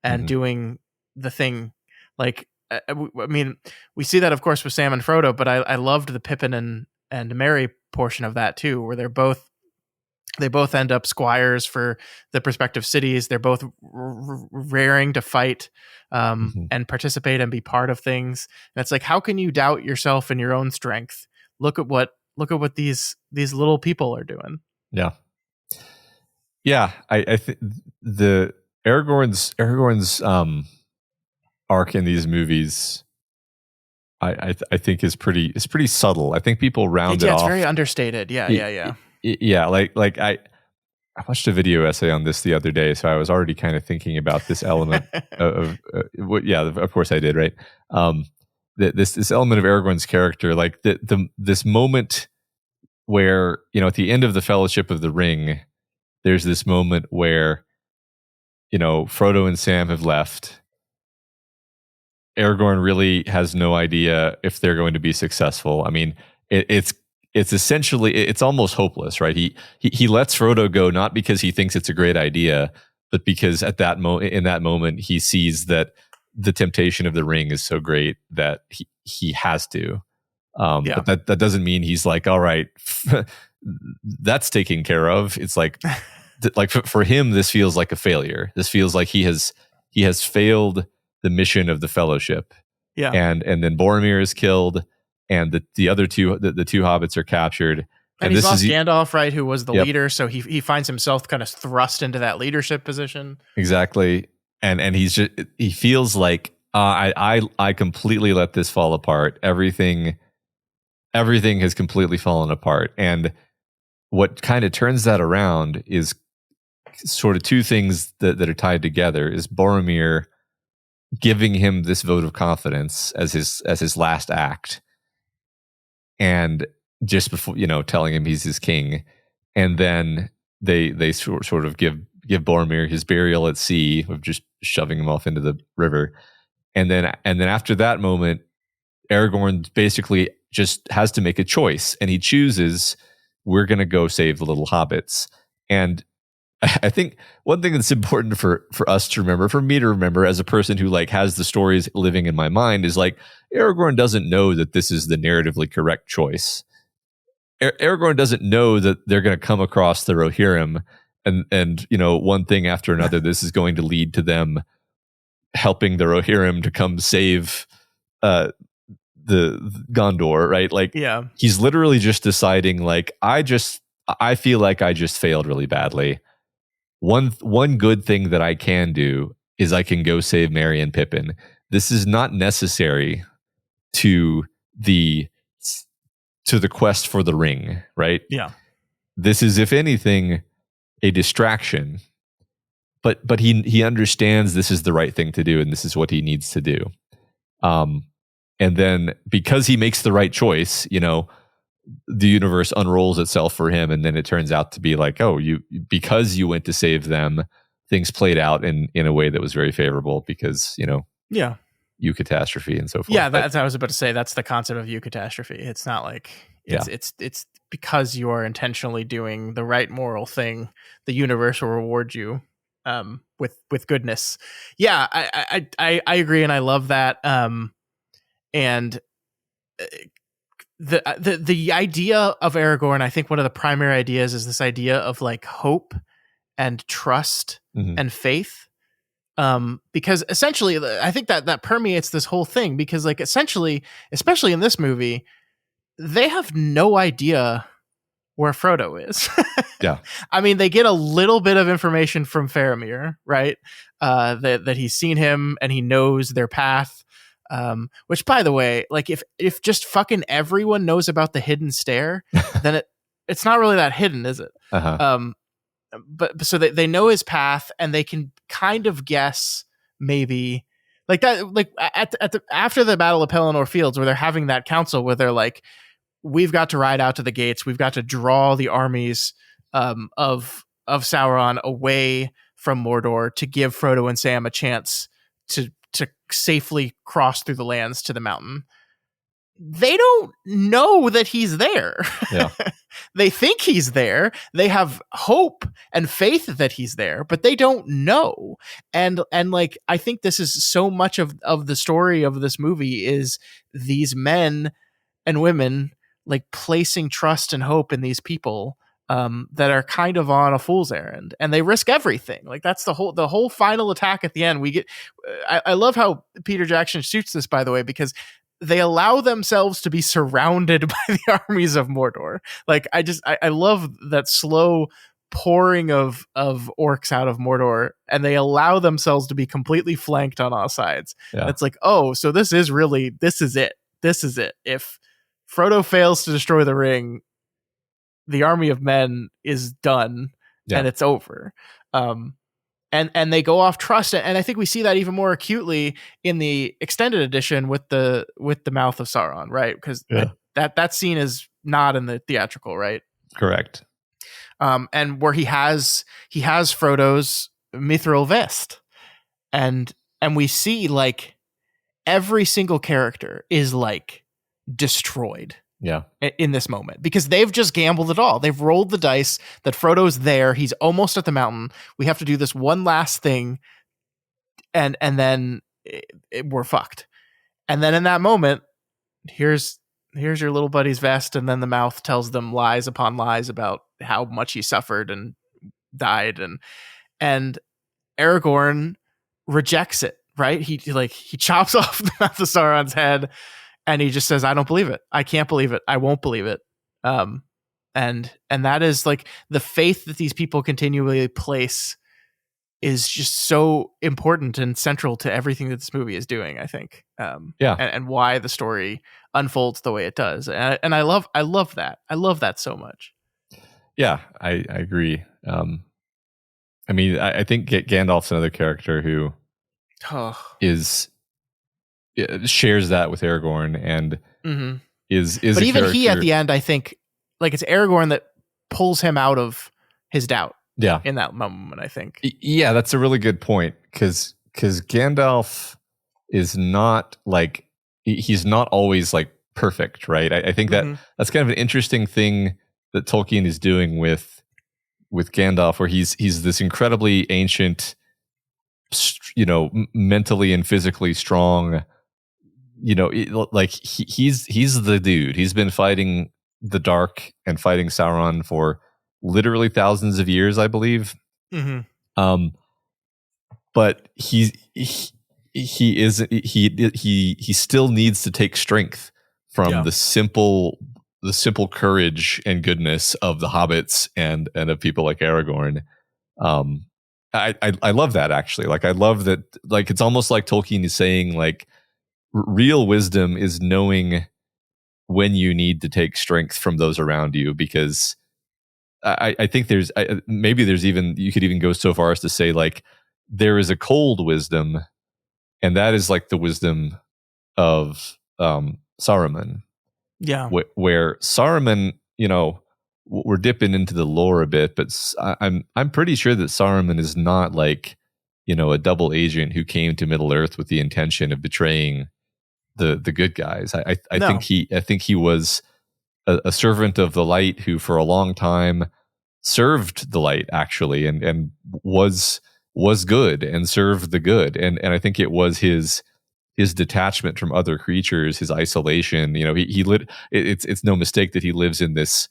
[SPEAKER 1] and
[SPEAKER 2] Mm-hmm.
[SPEAKER 1] doing the thing. Like, I mean, we see that of course with Sam and Frodo, but I loved the Pippin and Merry portion of that too, where they both end up squires for the respective cities. They're both raring to fight
[SPEAKER 2] Mm-hmm.
[SPEAKER 1] and participate and be part of things. And it's like, how can you doubt yourself and your own strength? Look at what these little people are doing.
[SPEAKER 2] Yeah. Yeah, I think the Aragorn's arc in these movies, I think is pretty subtle. I think people round it
[SPEAKER 1] It's
[SPEAKER 2] off.
[SPEAKER 1] very understated. Yeah.
[SPEAKER 2] Yeah. Like I watched a video essay on this the other day, so I was already kind of thinking about this element of what. Yeah, of course I did. Right. This element of Aragorn's character, like this moment where, at the end of the Fellowship of the Ring, there's this moment where, Frodo and Sam have left. Aragorn really has no idea if they're going to be successful. I mean, it's essentially, it's almost hopeless, right? He lets Frodo go not because he thinks it's a great idea, but because in that moment he sees that the temptation of the ring is so great that he has to.
[SPEAKER 1] Yeah.
[SPEAKER 2] But that doesn't mean he's like, all right, that's taken care of. It's like for him, this feels like a failure. This feels like he has failed the mission of the Fellowship.
[SPEAKER 1] Yeah.
[SPEAKER 2] And then Boromir is killed, and the other two the two hobbits are captured.
[SPEAKER 1] And he's lost Gandalf, right, who was the leader, so he finds himself kind of thrust into that leadership position.
[SPEAKER 2] Exactly. And he feels like I completely let this fall apart. Everything has completely fallen apart. And what kind of turns that around is sort of two things that are tied together, is Boromir giving him this vote of confidence as his last act, and just before, telling him he's his king. And then they sort of give Boromir his burial at sea of just shoving him off into the river. And then after that moment, Aragorn basically just has to make a choice, and he chooses, we're going to go save the little hobbits. And I think one thing that's important for us to remember, for me to remember as a person who like has the stories living in my mind, is like Aragorn doesn't know that this is the narratively correct choice. Aragorn doesn't know that they're going to come across the Rohirrim, and one thing after another, this is going to lead to them helping the Rohirrim to come save the Gondor, right? Like,
[SPEAKER 1] yeah,
[SPEAKER 2] he's literally just deciding, like, I feel like I just failed really badly. One good thing that I can do is I can go save Merry and Pippin. This is not necessary to the quest for the ring, right?
[SPEAKER 1] Yeah.
[SPEAKER 2] This is, if anything, a distraction. But he understands this is the right thing to do, and this is what he needs to do. And then because he makes the right choice, the universe unrolls itself for him, and then it turns out to be like, oh, because you went to save them, things played out in a way that was very favorable, because
[SPEAKER 1] Yeah.
[SPEAKER 2] eucatastrophe and so forth.
[SPEAKER 1] Yeah, that's what I was about to say. That's the concept of eucatastrophe. It's not like it's because you are intentionally doing the right moral thing, the universe will reward you with goodness. Yeah, I agree, and I love that. And the idea of Aragorn, I think one of the primary ideas is this idea of like hope and trust and faith. Because essentially I think that permeates this whole thing, because like essentially, especially in this movie, they have no idea where Frodo is.
[SPEAKER 2] Yeah.
[SPEAKER 1] I mean, they get a little bit of information from Faramir, right? That he's seen him and he knows their path. Which, by the way, like if just fucking everyone knows about the hidden stair, then it's not really that hidden, is it? But so they know his path, and they can kind of guess maybe like that, like after the Battle of Pelennor Fields, where they're having that council where they're like, we've got to ride out to the gates, we've got to draw the armies of Sauron away from Mordor to give Frodo and Sam a chance to safely cross through the lands to the mountain. They don't know that he's there.
[SPEAKER 2] Yeah.
[SPEAKER 1] They think he's there. They have hope and faith that he's there, but they don't know. And like, I think this is so much of the story of this movie is these men and women like placing trust and hope in these people that are kind of on a fool's errand, and they risk everything. Like that's the whole final attack at the end. We get, I love how Peter Jackson shoots this, by the way, because they allow themselves to be surrounded by the armies of Mordor. Like I love that slow pouring of orcs out of Mordor, and they allow themselves to be completely flanked on all sides. Yeah. It's like, oh, so this is it. If Frodo fails to destroy the ring, the army of men is done, and it's over. And they go off trust, and I think we see that even more acutely in the extended edition with the mouth of Sauron, right? Because that scene is not in the theatrical, right?
[SPEAKER 2] Correct.
[SPEAKER 1] And where he has Frodo's mithril vest, and we see like every single character is like destroyed.
[SPEAKER 2] Yeah.
[SPEAKER 1] In this moment, because they've just gambled it all. They've rolled the dice that Frodo's there. He's almost at the mountain. We have to do this one last thing, and then we're fucked. And then in that moment, here's your little buddy's vest, and then the mouth tells them lies upon lies about how much he suffered and died, and Aragorn rejects it. Right? He chops off the mouth of Sauron's head. And he just says, I don't believe it. I can't believe it. I won't believe it. And that is like the faith that these people continually place is just so important and central to everything that this movie is doing, I think. And why the story unfolds the way it does. And I love that. I love that so much.
[SPEAKER 2] Yeah, I agree. I mean, I think Gandalf's another character who shares that with Aragorn, and is but even character.
[SPEAKER 1] He at the end, I think, like it's Aragorn that pulls him out of his doubt.
[SPEAKER 2] Yeah,
[SPEAKER 1] in that moment, I think.
[SPEAKER 2] Yeah, that's a really good point, because Gandalf is not like he's not always like perfect, right? I think that's kind of an interesting thing that Tolkien is doing with Gandalf, where he's this incredibly ancient, mentally and physically strong. Like he's the dude. He's been fighting the dark and fighting Sauron for literally thousands of years, I believe. But he still needs to take strength from the simple courage and goodness of the hobbits and of people like Aragorn. I love that, actually. Like I love that. Like it's almost like Tolkien is saying, like, real wisdom is knowing when you need to take strength from those around you, because I think maybe there's even, you could even go so far as to say, like, there is a cold wisdom, and that is like the wisdom of Saruman.
[SPEAKER 1] Yeah.
[SPEAKER 2] Where Saruman, we're dipping into the lore a bit, but I'm pretty sure that Saruman is not like a double agent who came to Middle Earth with the intention of betraying the good guys. I
[SPEAKER 1] No.
[SPEAKER 2] think he was a servant of the light who for a long time served the light actually, and was good and served the good. And I think it was his detachment from other creatures, his isolation. It's no mistake that he lives in this,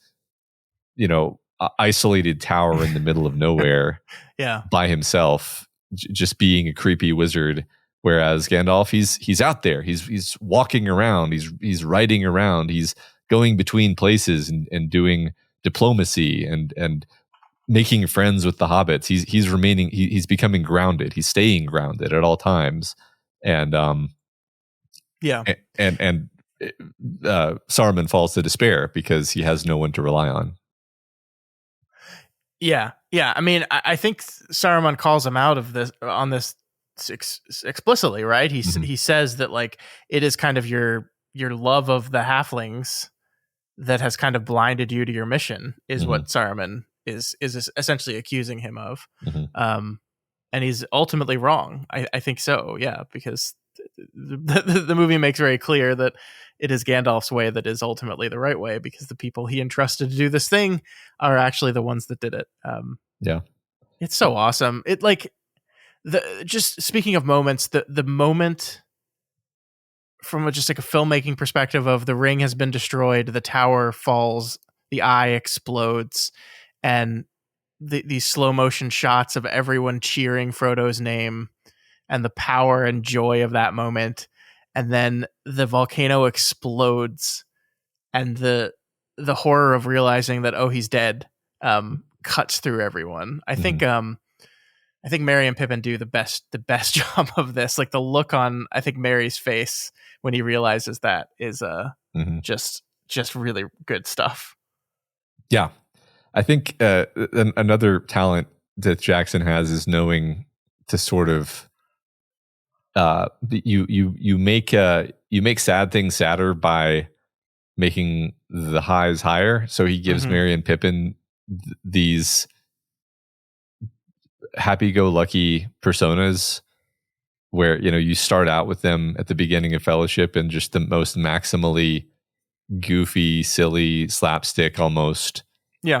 [SPEAKER 2] isolated tower in the middle of nowhere
[SPEAKER 1] Yeah.
[SPEAKER 2] by himself, just being a creepy wizard. Whereas Gandalf, he's out there, he's walking around, he's riding around, he's going between places and doing diplomacy and making friends with the hobbits. He's becoming grounded. He's staying grounded at all times. And
[SPEAKER 1] Yeah.
[SPEAKER 2] and Saruman falls to despair because he has no one to rely on.
[SPEAKER 1] Yeah. I mean, I think Saruman calls him out of this on this explicitly, right? He says that like it is kind of your love of the halflings that has kind of blinded you to your mission, is what Saruman is essentially accusing him of. And he's ultimately wrong. I think so, yeah, because the movie makes very clear that it is Gandalf's way that is ultimately the right way, because the people he entrusted to do this thing are actually the ones that did it.
[SPEAKER 2] Yeah,
[SPEAKER 1] it's so awesome. It like just speaking of moments, the moment from just like a filmmaking perspective of the ring has been destroyed, the tower falls, the eye explodes, and these slow motion shots of everyone cheering Frodo's name and the power and joy of that moment. And then the volcano explodes and the horror of realizing that, oh, he's dead, cuts through everyone. I think Merry and Pippin do the best job of this. Like the look on, I think, Merry's face when he realizes that is just really good stuff.
[SPEAKER 2] Yeah. I think another talent that Jackson has is knowing to sort of you make sad things sadder by making the highs higher. So he gives Merry and Pippin these happy-go-lucky personas where you start out with them at the beginning of Fellowship and just the most maximally goofy, silly, slapstick almost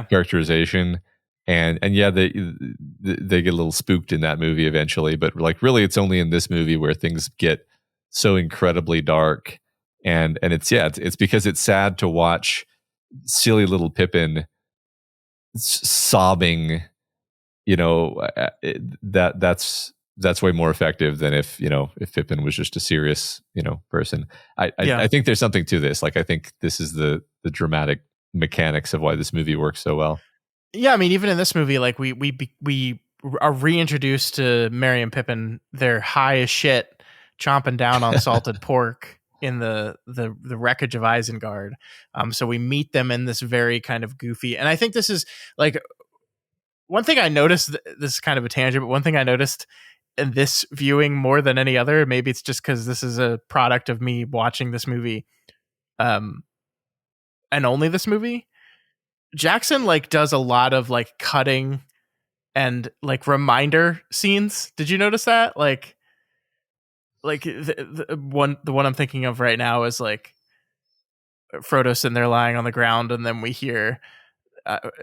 [SPEAKER 2] characterization. And yeah, they get a little spooked in that movie eventually, but like really it's only in this movie where things get so incredibly dark. And it's because it's sad to watch silly little Pippin sobbing. That's way more effective than if Pippin was just a serious person. I think there's something to this. Like I think this is the dramatic mechanics of why this movie works so well.
[SPEAKER 1] Yeah, I mean, even in this movie, like we are reintroduced to Merry and Pippin. They're high as shit, chomping down on salted pork in the wreckage of Isengard. So we meet them in this very kind of goofy, and I think this is like one thing I noticed. This is kind of a tangent, but one thing I noticed in this viewing more than any other, maybe it's just because this is a product of me watching this movie, and only this movie. Jackson like does a lot of like cutting and like reminder scenes. Did you notice that? Like the one I'm thinking of right now is like Frodo sitting there lying on the ground, and then we hear,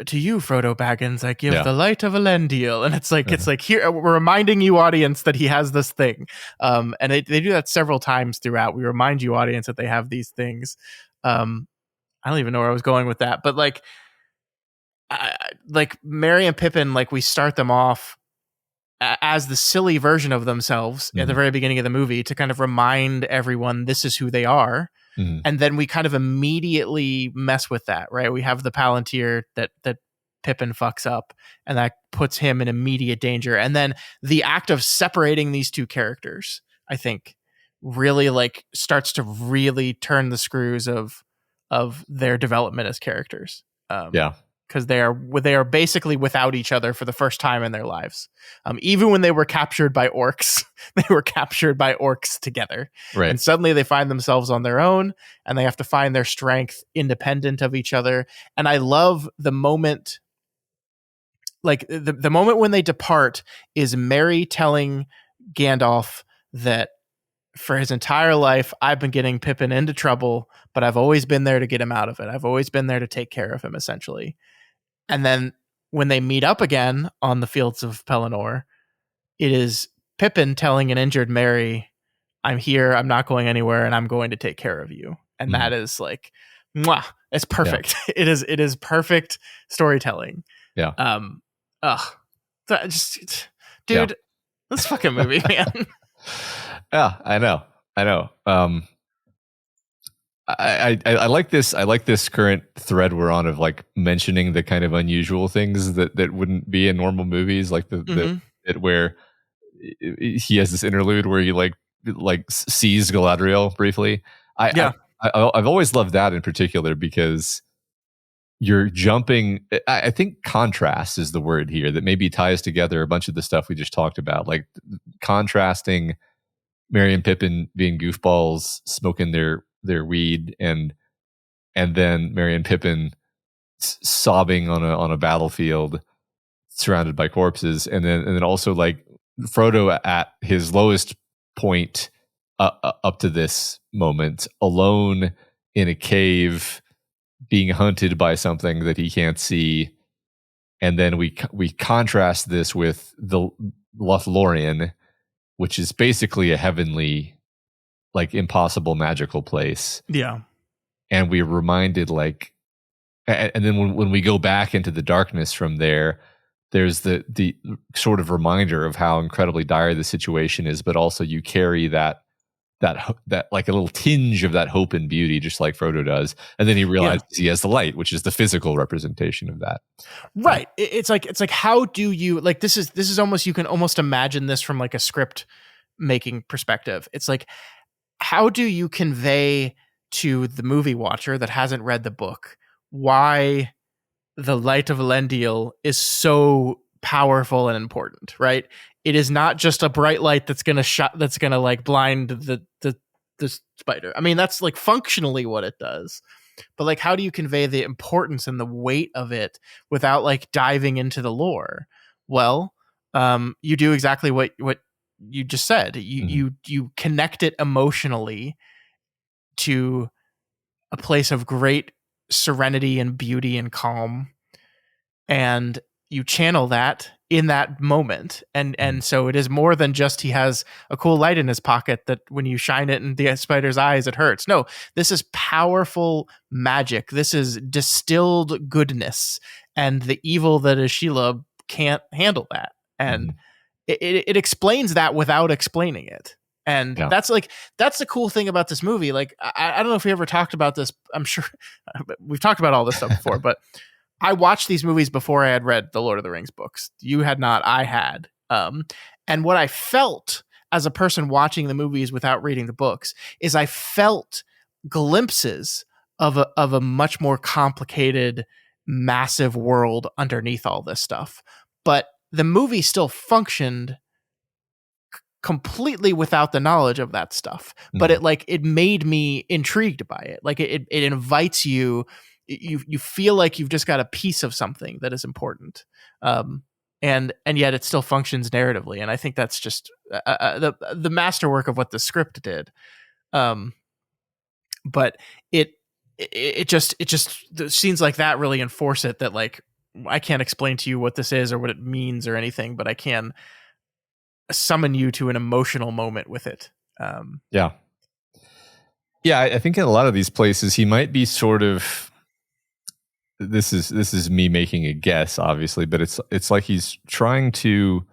[SPEAKER 1] "To you, Frodo Baggins, I give the light of Elendil," and it's like here we're reminding you, audience, that he has this thing, and they do that several times throughout. We remind you, audience, that they have these things. I don't even know where I was going with that, but like Merry and Pippin, like we start them off as the silly version of themselves at the very beginning of the movie to kind of remind everyone this is who they are. And then we kind of immediately mess with that, right? We have the Palantir that Pippin fucks up, and that puts him in immediate danger. And then the act of separating these two characters, I think, really like starts to really turn the screws of their development as characters. Because they are basically without each other for the first time in their lives. Even when they were captured by orcs, they were captured by orcs together.
[SPEAKER 2] Right.
[SPEAKER 1] And suddenly they find themselves on their own, and they have to find their strength independent of each other. And I love the moment like the moment when they depart is Merry telling Gandalf that for his entire life, I've been getting Pippin into trouble, but I've always been there to get him out of it. I've always been there to take care of him, essentially. And then when they meet up again on the fields of Pelennor, it is Pippin telling an injured Merry, I'm here, I'm not going anywhere, and I'm going to take care of you. And that is like, mwah, it's perfect. Yeah. It is perfect storytelling.
[SPEAKER 2] Yeah.
[SPEAKER 1] Dude, this fucking movie, man.
[SPEAKER 2] Yeah, I know. I like this. I like this current thread we're on of like mentioning the kind of unusual things that wouldn't be in normal movies, like the bit where he has this interlude where he like sees Galadriel briefly. I've always loved that in particular because you're jumping. I think contrast is the word here that maybe ties together a bunch of the stuff we just talked about, like contrasting Merry and Pippin being goofballs, smoking their weed, and then Merry and Pippin sobbing on a battlefield, surrounded by corpses, and then also like Frodo at his lowest point up to this moment, alone in a cave, being hunted by something that he can't see, and then we contrast this with the Lothlorien, which is basically a heavenly, like impossible magical place.
[SPEAKER 1] Yeah.
[SPEAKER 2] And we're reminded like, and then when we go back into the darkness from there, there's the sort of reminder of how incredibly dire the situation is, but also you carry that like a little tinge of that hope and beauty, just like Frodo does. And then he realizes he has the light, which is the physical representation of that.
[SPEAKER 1] Right. It's like, how do you like, this is almost, you can almost imagine this from like a script making perspective. It's like, how do you convey to the movie watcher that hasn't read the book why the light of Elendil is so powerful and important, right? It is not just a bright light that's gonna like blind the spider. I mean, that's like functionally what it does. But like, how do you convey the importance and the weight of it without like diving into the lore? Well, you do exactly what you just said. You connect it emotionally to a place of great serenity and beauty and calm, and you channel that in that moment. And so it is more than just he has a cool light in his pocket that when you shine it in the spider's eyes, it hurts. No, this is powerful magic. This is distilled goodness, and the evil that is Shelob can't handle that. And it explains that without explaining it. And that's the cool thing about this movie. Like, I don't know if we ever talked about this. I'm sure we've talked about all this stuff before, but I watched these movies before I had read the Lord of the Rings books. You had not, I had. And what I felt as a person watching the movies without reading the books is I felt glimpses of a much more complicated, massive world underneath all this stuff. But the movie still functioned completely without the knowledge of that stuff. But it made me intrigued by it. Like it invites you. You feel like you've just got a piece of something that is important, and yet it still functions narratively. And I think that's just the masterwork of what the script did. But it just the scenes like that really enforce it. That like I can't explain to you what this is or what it means or anything, but I can summon you to an emotional moment with it.
[SPEAKER 2] Yeah, I think in a lot of these places he might be sort of. This is me making a guess, obviously, but it's like he's trying to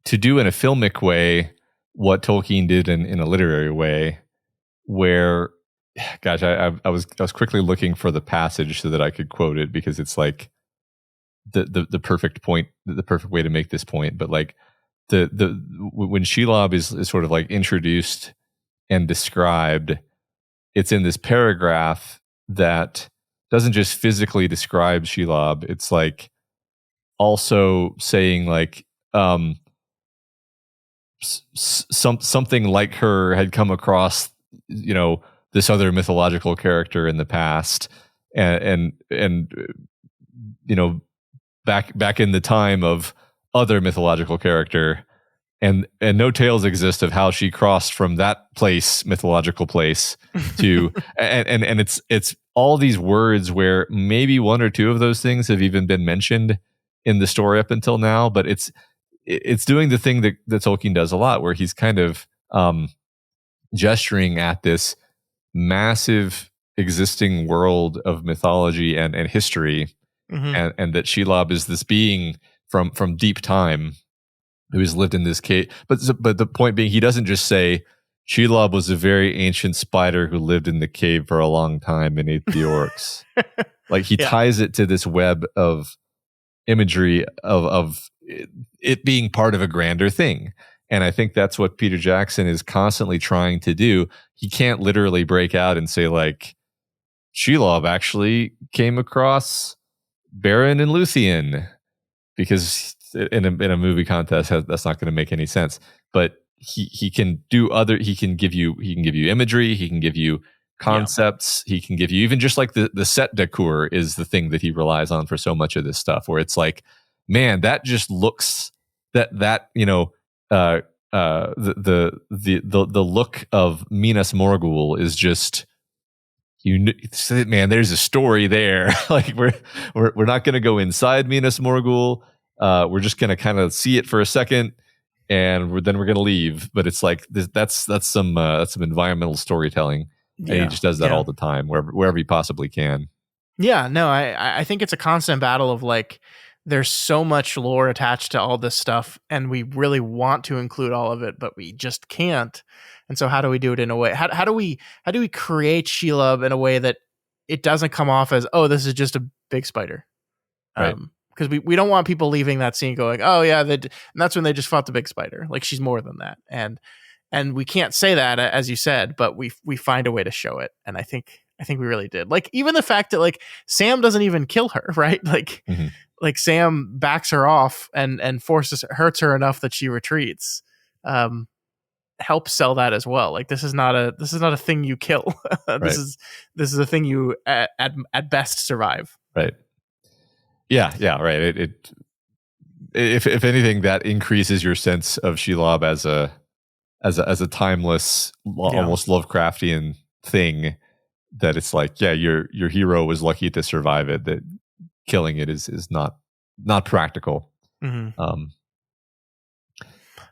[SPEAKER 2] do in a filmic way what Tolkien did in a literary way, where, gosh, I was quickly looking for the passage so that I could quote it, because it's like the perfect point, the perfect way to make this point. But like when Shelob is sort of like introduced and described, it's in this paragraph that doesn't just physically describe Shelob. It's like also saying like something like her had come across, this other mythological character in the past, and back in the time of other mythological character, and no tales exist of how she crossed from that mythological place to and it's all these words where maybe one or two of those things have even been mentioned in the story up until now, but it's doing the thing that Tolkien does a lot, where he's kind of gesturing at this massive existing world of mythology and history, and that Shelob is this being from deep time who has lived in this cave. But the point being, he doesn't just say Shelob was a very ancient spider who lived in the cave for a long time and ate the orcs. Like he ties it to this web of imagery of it being part of a grander thing. And I think that's what Peter Jackson is constantly trying to do. He can't literally break out and say, like, Shelob actually came across Beren and Luthien, because in a movie contest that's not going to make any sense. But he can do he can give you imagery, he can give you concepts, he can give you even just like the set decor is the thing that he relies on for so much of this stuff, where it's like, man, that just looks the look of Minas Morgul is just, man, there's a story there. Like we're not going to go inside Minas Morgul. We're just going to kind of see it for a second, and then we're going to leave. But it's like that's some environmental storytelling, and he just does that all the time, wherever he possibly can.
[SPEAKER 1] Yeah, no, I think it's a constant battle of like, there's so much lore attached to all this stuff, and we really want to include all of it, but we just can't. And so how do we do it in a way? How do we create Shelob in a way that it doesn't come off as, oh, this is just a big spider?
[SPEAKER 2] Right.
[SPEAKER 1] Because we don't want people leaving that scene going, oh yeah, and that's when they just fought the big spider. Like, she's more than that. And we can't say that, as you said, but we find a way to show it. And I think we really did. Like, even the fact that like Sam doesn't even kill her, right? Like, like Sam backs her off and hurts her enough that she retreats. Helps sell that as well. Like, this is not a thing you kill. This is a thing you at best survive.
[SPEAKER 2] Right. Yeah, right. It if anything, that increases your sense of Shelob as a timeless, almost Lovecraftian thing. That it's like, yeah, your hero was lucky to survive it. That killing it is not practical.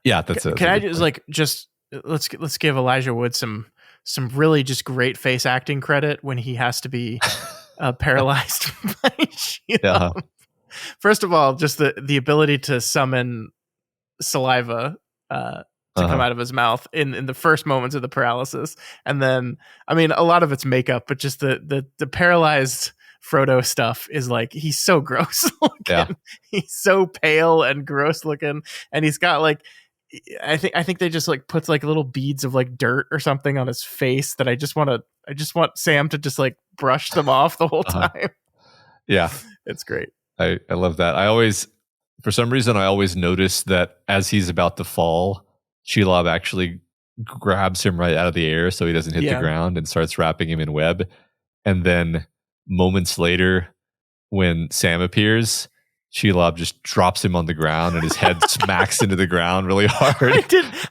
[SPEAKER 2] Yeah, that's it.
[SPEAKER 1] Can I just let's give Elijah Wood some really just great face acting credit when he has to be paralyzed by Shelob. First of all, just the ability to summon saliva to come out of his mouth in the first moments of the paralysis. And then, I mean, a lot of it's makeup, but just the paralyzed Frodo stuff is like, he's so gross looking. Yeah. He's so pale and gross looking. And he's got like, I think they just like puts like little beads of like dirt or something on his face that I just want Sam to just like brush them off the whole time.
[SPEAKER 2] Yeah.
[SPEAKER 1] It's great.
[SPEAKER 2] I love that. For some reason, I always notice that as he's about to fall, Shelob actually grabs him right out of the air so he doesn't hit the ground and starts wrapping him in web. And then moments later, when Sam appears, Shelob just drops him on the ground and his head smacks into the ground really hard.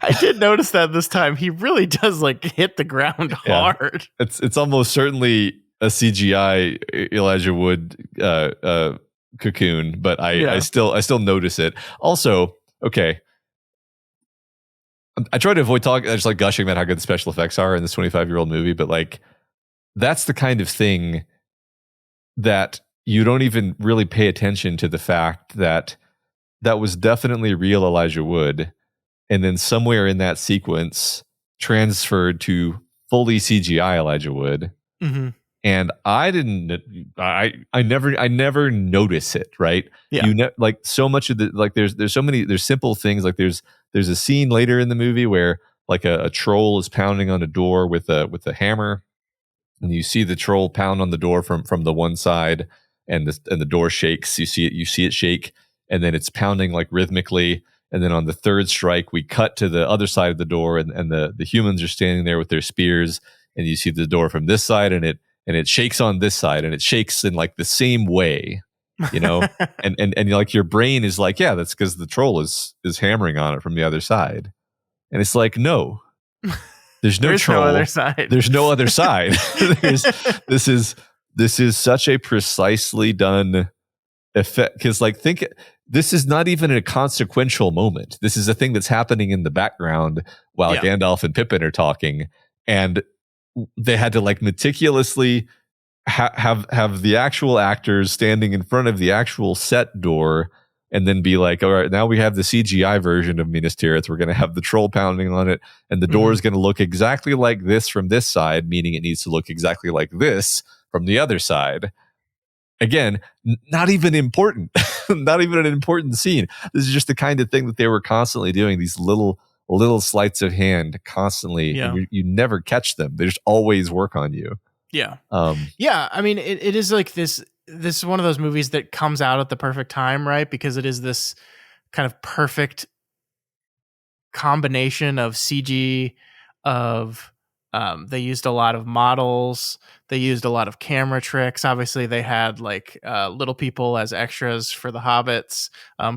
[SPEAKER 1] I did notice that this time. He really does like hit the ground hard.
[SPEAKER 2] It's almost certainly a CGI Elijah Wood cocoon, but I still notice it. Also, okay, I try to avoid talking, just like gushing about how good the special effects are in this 25-year-old movie, but like, that's the kind of thing that you don't even really pay attention to the fact that was definitely real Elijah Wood, and then somewhere in that sequence transferred to fully CGI Elijah Wood. And I never notice it, right? Yeah. Like so much of the, like there's simple things. Like there's a scene later in the movie where like a troll is pounding on a door with a hammer, and you see the troll pound on the door from the one side, and the door shakes. You see it shake, and then it's pounding like rhythmically. And then on the third strike, we cut to the other side of the door, and the humans are standing there with their spears, and you see the door from this side, and it shakes on this side, and it shakes in like the same way. you know, and like your brain is like, yeah, that's because the troll is hammering on it from the other side, and it's like, no, there's
[SPEAKER 1] There
[SPEAKER 2] no
[SPEAKER 1] is no other
[SPEAKER 2] troll,
[SPEAKER 1] side.
[SPEAKER 2] there's no other side. there's this is such a precisely done effect, because like think this is not even a consequential moment. This is a thing that's happening in the background while
[SPEAKER 1] Yeah.
[SPEAKER 2] Gandalf and Pippin are talking, and they had to like meticulously have the actual actors standing in front of the actual set door, and then be like, all right, now we have the CGI version of Minas Tirith. We're going to have the troll pounding on it, and the door is going to look exactly like this from this side, meaning it needs to look exactly like this from the other side. Again, not even important, not even an important scene. This is just the kind of thing that they were constantly doing. These little sleights of hand, constantly,
[SPEAKER 1] Yeah.
[SPEAKER 2] and you never catch them. They just always work on you.
[SPEAKER 1] Yeah.
[SPEAKER 2] Um,
[SPEAKER 1] Yeah. I mean, it is like this is one of those movies that comes out at the perfect time, right? Because it is this kind of perfect combination of CG, of they used a lot of models, they used a lot of camera tricks. Obviously, they had like little people as extras for the hobbits,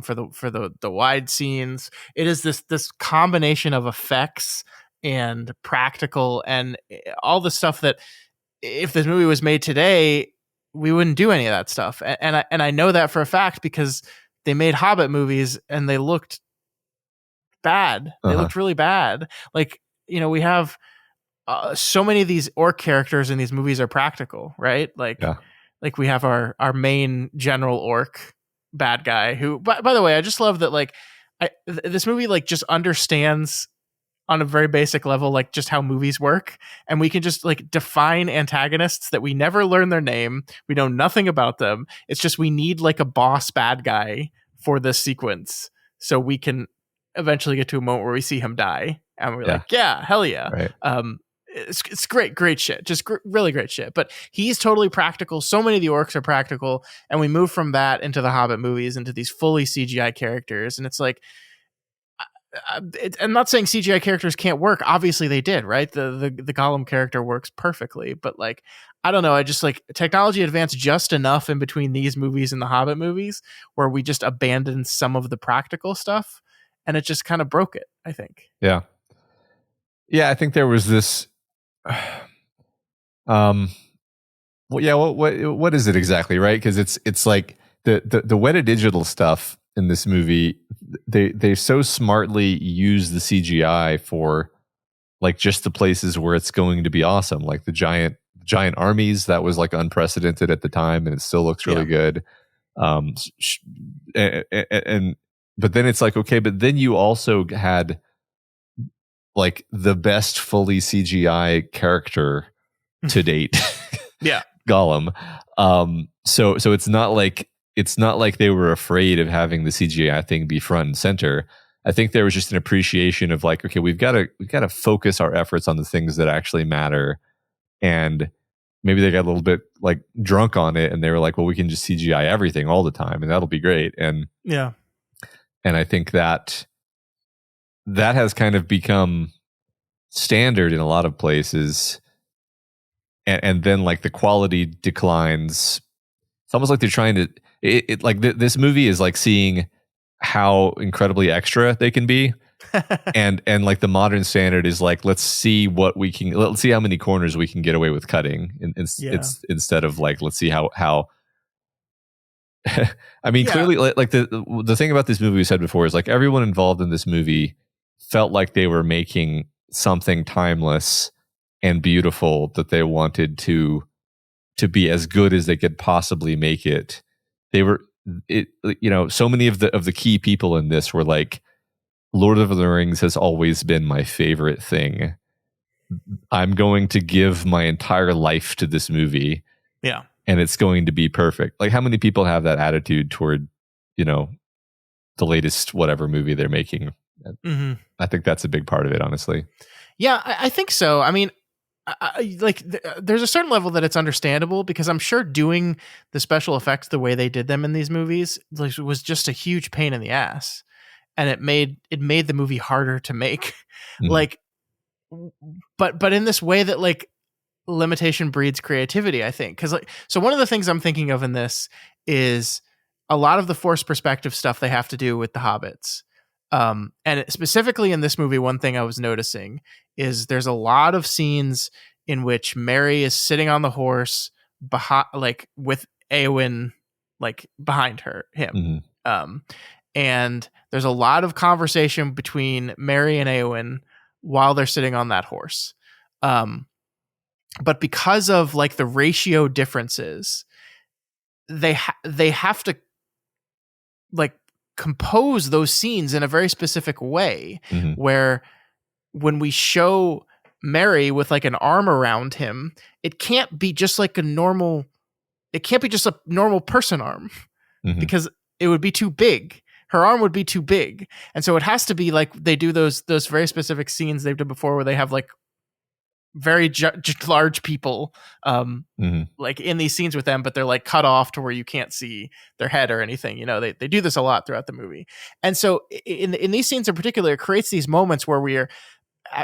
[SPEAKER 1] for the wide scenes. It is this combination of effects and practical and all the stuff that if this movie was made today, we wouldn't do any of that stuff. And I know that for a fact because they made Hobbit movies and they looked bad. They looked really bad. Like, we have so many of these orc characters in these movies are practical, right? Like,
[SPEAKER 2] yeah.
[SPEAKER 1] like we have our main general orc bad guy who, by the way, I just love that. Like, this movie like just understands on a very basic level, like just how movies work. And we can just like define antagonists that we never learn their name. We know nothing about them. It's just, we need like a boss bad guy for this sequence. So we can eventually get to a moment where we see him die. And we're like, yeah, hell yeah.
[SPEAKER 2] Right.
[SPEAKER 1] It's great shit. Just really great shit. But he's totally practical. So many of the orcs are practical. And we move from that into the Hobbit movies, into these fully CGI characters. And it's like, I'm not saying CGI characters can't work. Obviously they did, right? The Gollum character works perfectly, but like, I don't know. I just like technology advanced just enough in between these movies and the Hobbit movies where we just abandoned some of the practical stuff, and it just kind of broke it, I think.
[SPEAKER 2] Yeah. Yeah. I think there was this, well, yeah. What is it exactly? Right. Cause it's like the Weta Digital stuff in this movie, they so smartly use the CGI for like just the places where it's going to be awesome, like the giant armies. That was like unprecedented at the time, and it still looks really good. And but then it's like, okay, but then you also had like the best fully CGI character to date,
[SPEAKER 1] Yeah.
[SPEAKER 2] Gollum. So it's not like they were afraid of having the CGI thing be front and center. I think there was just an appreciation of like, okay, we've got to focus our efforts on the things that actually matter. And maybe they got a little bit like drunk on it, and they were like, well, we can just CGI everything all the time, and that'll be great. And
[SPEAKER 1] yeah,
[SPEAKER 2] and I think that has kind of become standard in a lot of places. And then like the quality declines. It's almost like they're trying to. This movie is like seeing how incredibly extra they can be, and like the modern standard is like, let's see how many corners we can get away with cutting. It's instead of like, let's see how. I mean, clearly, like the thing about this movie we said before is like everyone involved in this movie felt like they were making something timeless and beautiful that they wanted to be as good as they could possibly make it. So many of the key people in this were like, Lord of the Rings has always been my favorite thing. I'm going to give my entire life to this movie.
[SPEAKER 1] Yeah.
[SPEAKER 2] And it's going to be perfect. Like, how many people have that attitude toward, the latest whatever movie they're making? Mm-hmm. I think that's a big part of it, honestly.
[SPEAKER 1] Yeah, I think so. I mean, there's a certain level that it's understandable, because I'm sure doing the special effects the way they did them in these movies was just a huge pain in the ass, and it made the movie harder to make. Mm-hmm. Like, but in this way that like limitation breeds creativity, I think. Because like, so one of the things I'm thinking of in this is a lot of the forced perspective stuff they have to do with the hobbits. And specifically in this movie, one thing I was noticing is there's a lot of scenes in which Mary is sitting on the horse behind, like with Eowyn, like behind him.
[SPEAKER 2] Mm-hmm.
[SPEAKER 1] And there's a lot of conversation between Mary and Eowyn while they're sitting on that horse. But because of like the ratio differences, they have to like compose those scenes in a very specific way,
[SPEAKER 2] Mm-hmm.
[SPEAKER 1] where when we show Mary with like an arm around him, it can't be just like a normal person arm,
[SPEAKER 2] Mm-hmm.
[SPEAKER 1] because it would be too big. Her arm would be too big. And so it has to be like they do those very specific scenes they've done before where they have like very large people like in these scenes with them, but they're like cut off to where you can't see their head or anything. They do this a lot throughout the movie. And so in these scenes in particular, it creates these moments where we are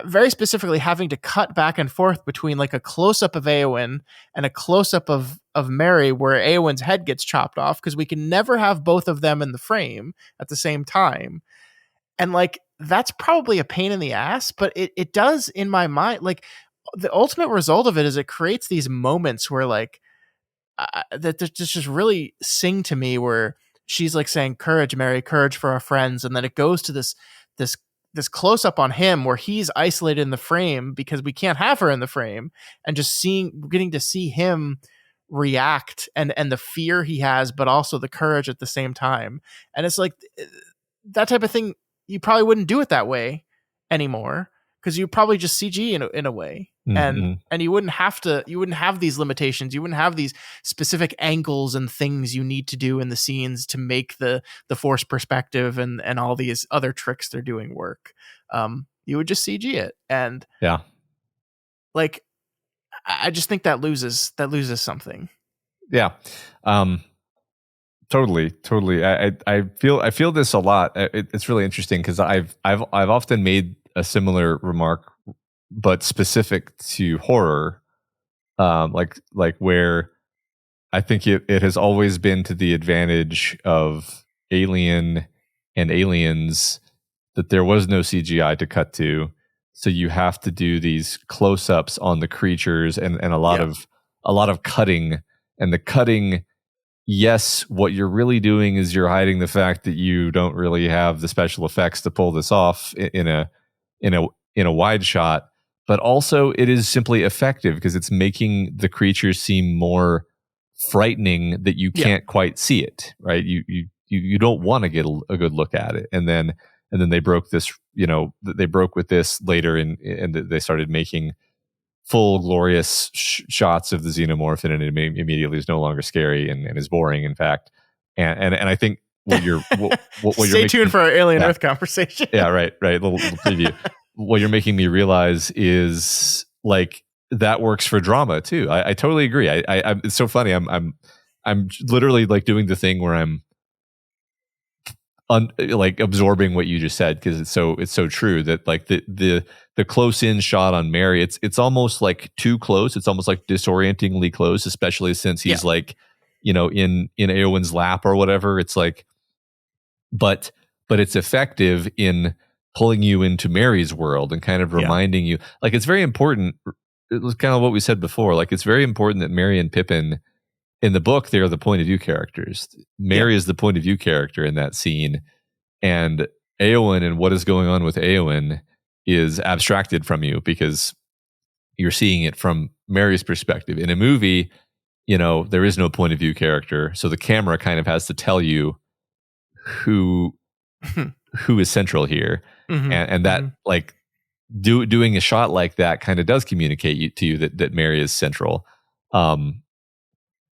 [SPEAKER 1] very specifically having to cut back and forth between like a close-up of Eowyn and a close-up of Mary, where Eowyn's head gets chopped off, because we can never have both of them in the frame at the same time. And like that's probably a pain in the ass, but it does, in my mind, like the ultimate result of it is it creates these moments where like that just really sing to me, where she's like saying, "Courage, Mary, courage for our friends," and then it goes to this close up on him where he's isolated in the frame because we can't have her in the frame, and just getting to see him react and the fear he has, but also the courage at the same time. And it's like that type of thing. You probably wouldn't do it that way anymore, because you probably just CG in a way.
[SPEAKER 2] Mm-hmm.
[SPEAKER 1] And you wouldn't have these limitations. You wouldn't have these specific angles and things you need to do in the scenes to make the forced perspective and all these other tricks they're doing work. You would just CG it. And
[SPEAKER 2] yeah,
[SPEAKER 1] like, I just think that loses something.
[SPEAKER 2] Yeah. Totally. I feel this a lot. It's really interesting because I've often made a similar remark, but specific to horror, like where I think it has always been to the advantage of Alien and Aliens that there was no CGI to cut to, so you have to do these close-ups on the creatures and a lot of cutting, and the cutting. Yes, what you're really doing is you're hiding the fact that you don't really have the special effects to pull this off in a wide shot, but also it is simply effective because it's making the creatures seem more frightening that you can't quite see it, right? You don't want to get a good look at it, and then they broke this. They broke with this later, and they started making full glorious shots of the xenomorph, and it immediately is no longer scary and is boring, in fact. And I think what you're
[SPEAKER 1] stay tuned for our Alien Earth conversation.
[SPEAKER 2] Yeah, right. Little preview. What you're making me realize is like that works for drama too. I totally agree. I it's so funny. I'm literally like doing the thing where I'm like absorbing what you just said, because it's so true that like the close in shot on Mary, it's almost like too close. It's almost like disorientingly close, especially since he's like, in Eowyn's lap or whatever. It's like, but it's effective in pulling you into Mary's world and kind of reminding you, like, it's very important. It was kind of what we said before. Like, it's very important that Mary and Pippin in the book, they are the point of view characters. Mary is the point of view character in that scene, and Eowyn and what is going on with Eowyn is abstracted from you because you're seeing it from Mary's perspective. In a movie, there is no point of view character, so the camera kind of has to tell you who is central here, and that like doing a shot like that kind of does communicate to you that Mary is central.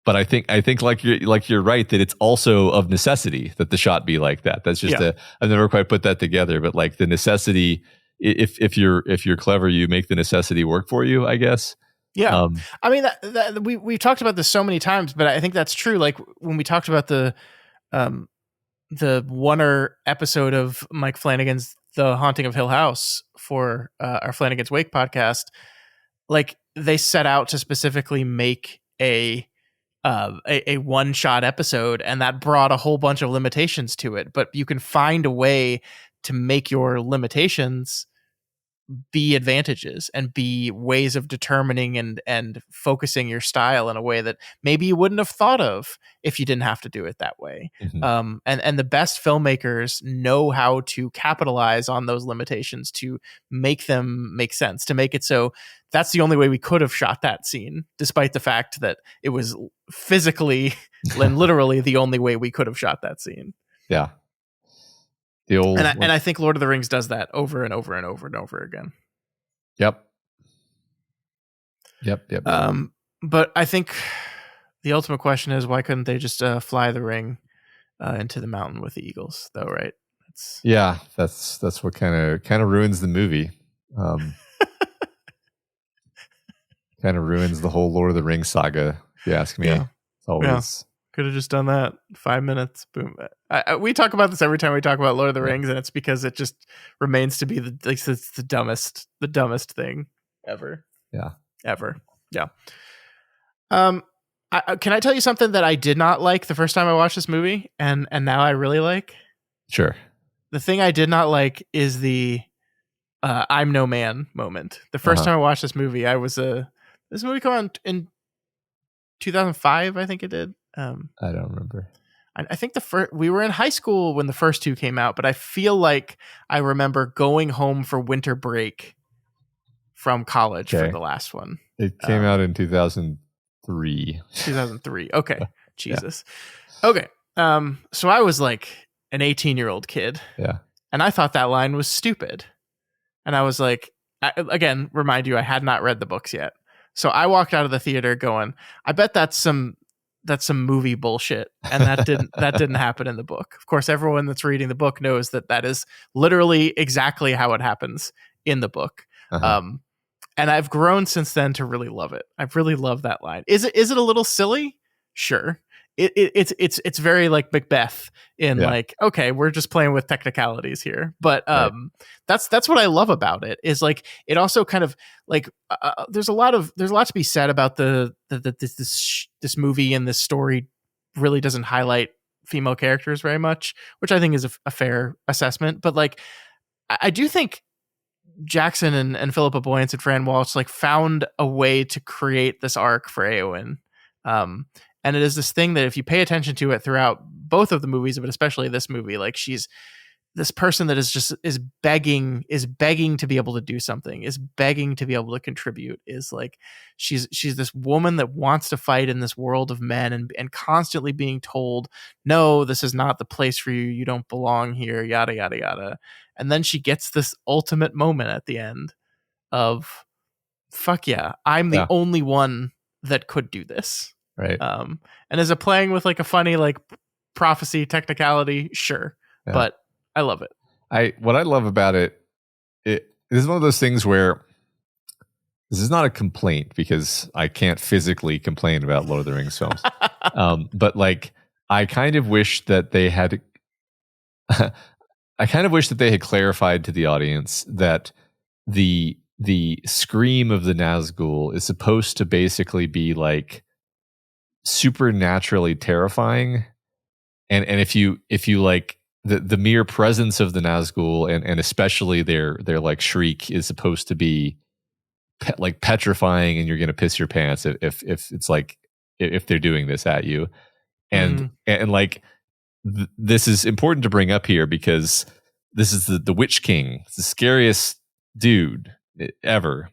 [SPEAKER 2] But I think like you're right that it's also of necessity that the shot be like that. That's just I've never quite put that together, but like the necessity, if you're clever, you make the necessity work for you, I guess.
[SPEAKER 1] Yeah. I mean, we've talked about this so many times, but I think that's true. Like when we talked about the one episode of Mike Flanagan's The Haunting of Hill House for our Flanagan's Wake podcast, like they set out to specifically make a a one-shot episode, and that brought a whole bunch of limitations to it. But you can find a way to make your limitations be advantages and be ways of determining and focusing your style in a way that maybe you wouldn't have thought of if you didn't have to do it that way. And the best filmmakers know how to capitalize on those limitations to make them make sense, to make it so that's the only way we could have shot that scene, despite the fact that it was physically and literally the only way we could have shot that scene.
[SPEAKER 2] Yeah. The old
[SPEAKER 1] and I think Lord of the Rings does that over and over and over and over again.
[SPEAKER 2] Yep.
[SPEAKER 1] But I think the ultimate question is, why couldn't they just fly the ring into the mountain with the eagles, though? Right?
[SPEAKER 2] That's what kind of ruins the movie. Kind of ruins the whole Lord of the Rings saga, if you ask me.
[SPEAKER 1] Yeah.
[SPEAKER 2] It's always
[SPEAKER 1] could have just done that. 5 minutes, boom. We talk about this every time we talk about Lord of the Rings, and it's because it just remains to be it's the dumbest thing ever.
[SPEAKER 2] Yeah,
[SPEAKER 1] ever. Yeah. Can I tell you something that I did not like the first time I watched this movie, and now I really like?
[SPEAKER 2] Sure.
[SPEAKER 1] The thing I did not like is the "I'm no man" moment. The first time I watched this movie, this movie came out in 2005, I think it did.
[SPEAKER 2] I don't remember.
[SPEAKER 1] I think we were in high school when the first two came out, but I feel like I remember going home for winter break from college for the last one.
[SPEAKER 2] It came out in 2003.
[SPEAKER 1] 2003. Okay. Jesus. Yeah. Okay. So I was like an 18-year-old kid.
[SPEAKER 2] Yeah.
[SPEAKER 1] And I thought that line was stupid. And I was like, again, remind you, I had not read the books yet. So I walked out of the theater going, I bet that's some movie bullshit, and that didn't happen in the book. Of course, everyone that's reading the book knows that is literally exactly how it happens in the book. And I've grown since then to really love it. I've really loved that line. Is it a little silly? Sure. It's very like Macbeth in like, okay, we're just playing with technicalities here, but that's what I love about it, is like it also kind of like there's a lot to be said about this movie, and this story really doesn't highlight female characters very much, which I think is a fair assessment. But like I do think Jackson and Philippa Boyens and Fran Walsh like found a way to create this arc for Éowyn. And it is this thing that if you pay attention to it throughout both of the movies, but especially this movie, like she's this person that is begging to be able to do something, is begging to be able to contribute, is like she's this woman that wants to fight in this world of men, and constantly being told, no, this is not the place for you. You don't belong here, yada, yada, yada. And then she gets this ultimate moment at the end of, fuck yeah, I'm the only one that could do this.
[SPEAKER 2] Right.
[SPEAKER 1] And is it playing with like a funny like prophecy technicality? Sure. Yeah. But I love it.
[SPEAKER 2] What I love about it is one of those things where this is not a complaint, because I can't physically complain about Lord of the Rings films. But like I kind of wish that they had clarified to the audience that the scream of the Nazgul is supposed to basically be like supernaturally terrifying, and if you like the mere presence of the Nazgul, and especially their like shriek, is supposed to be like petrifying, and you're gonna piss your pants if it's like if they're doing this at you. And like this is important to bring up here, because this is the Witch King. It's the scariest dude ever.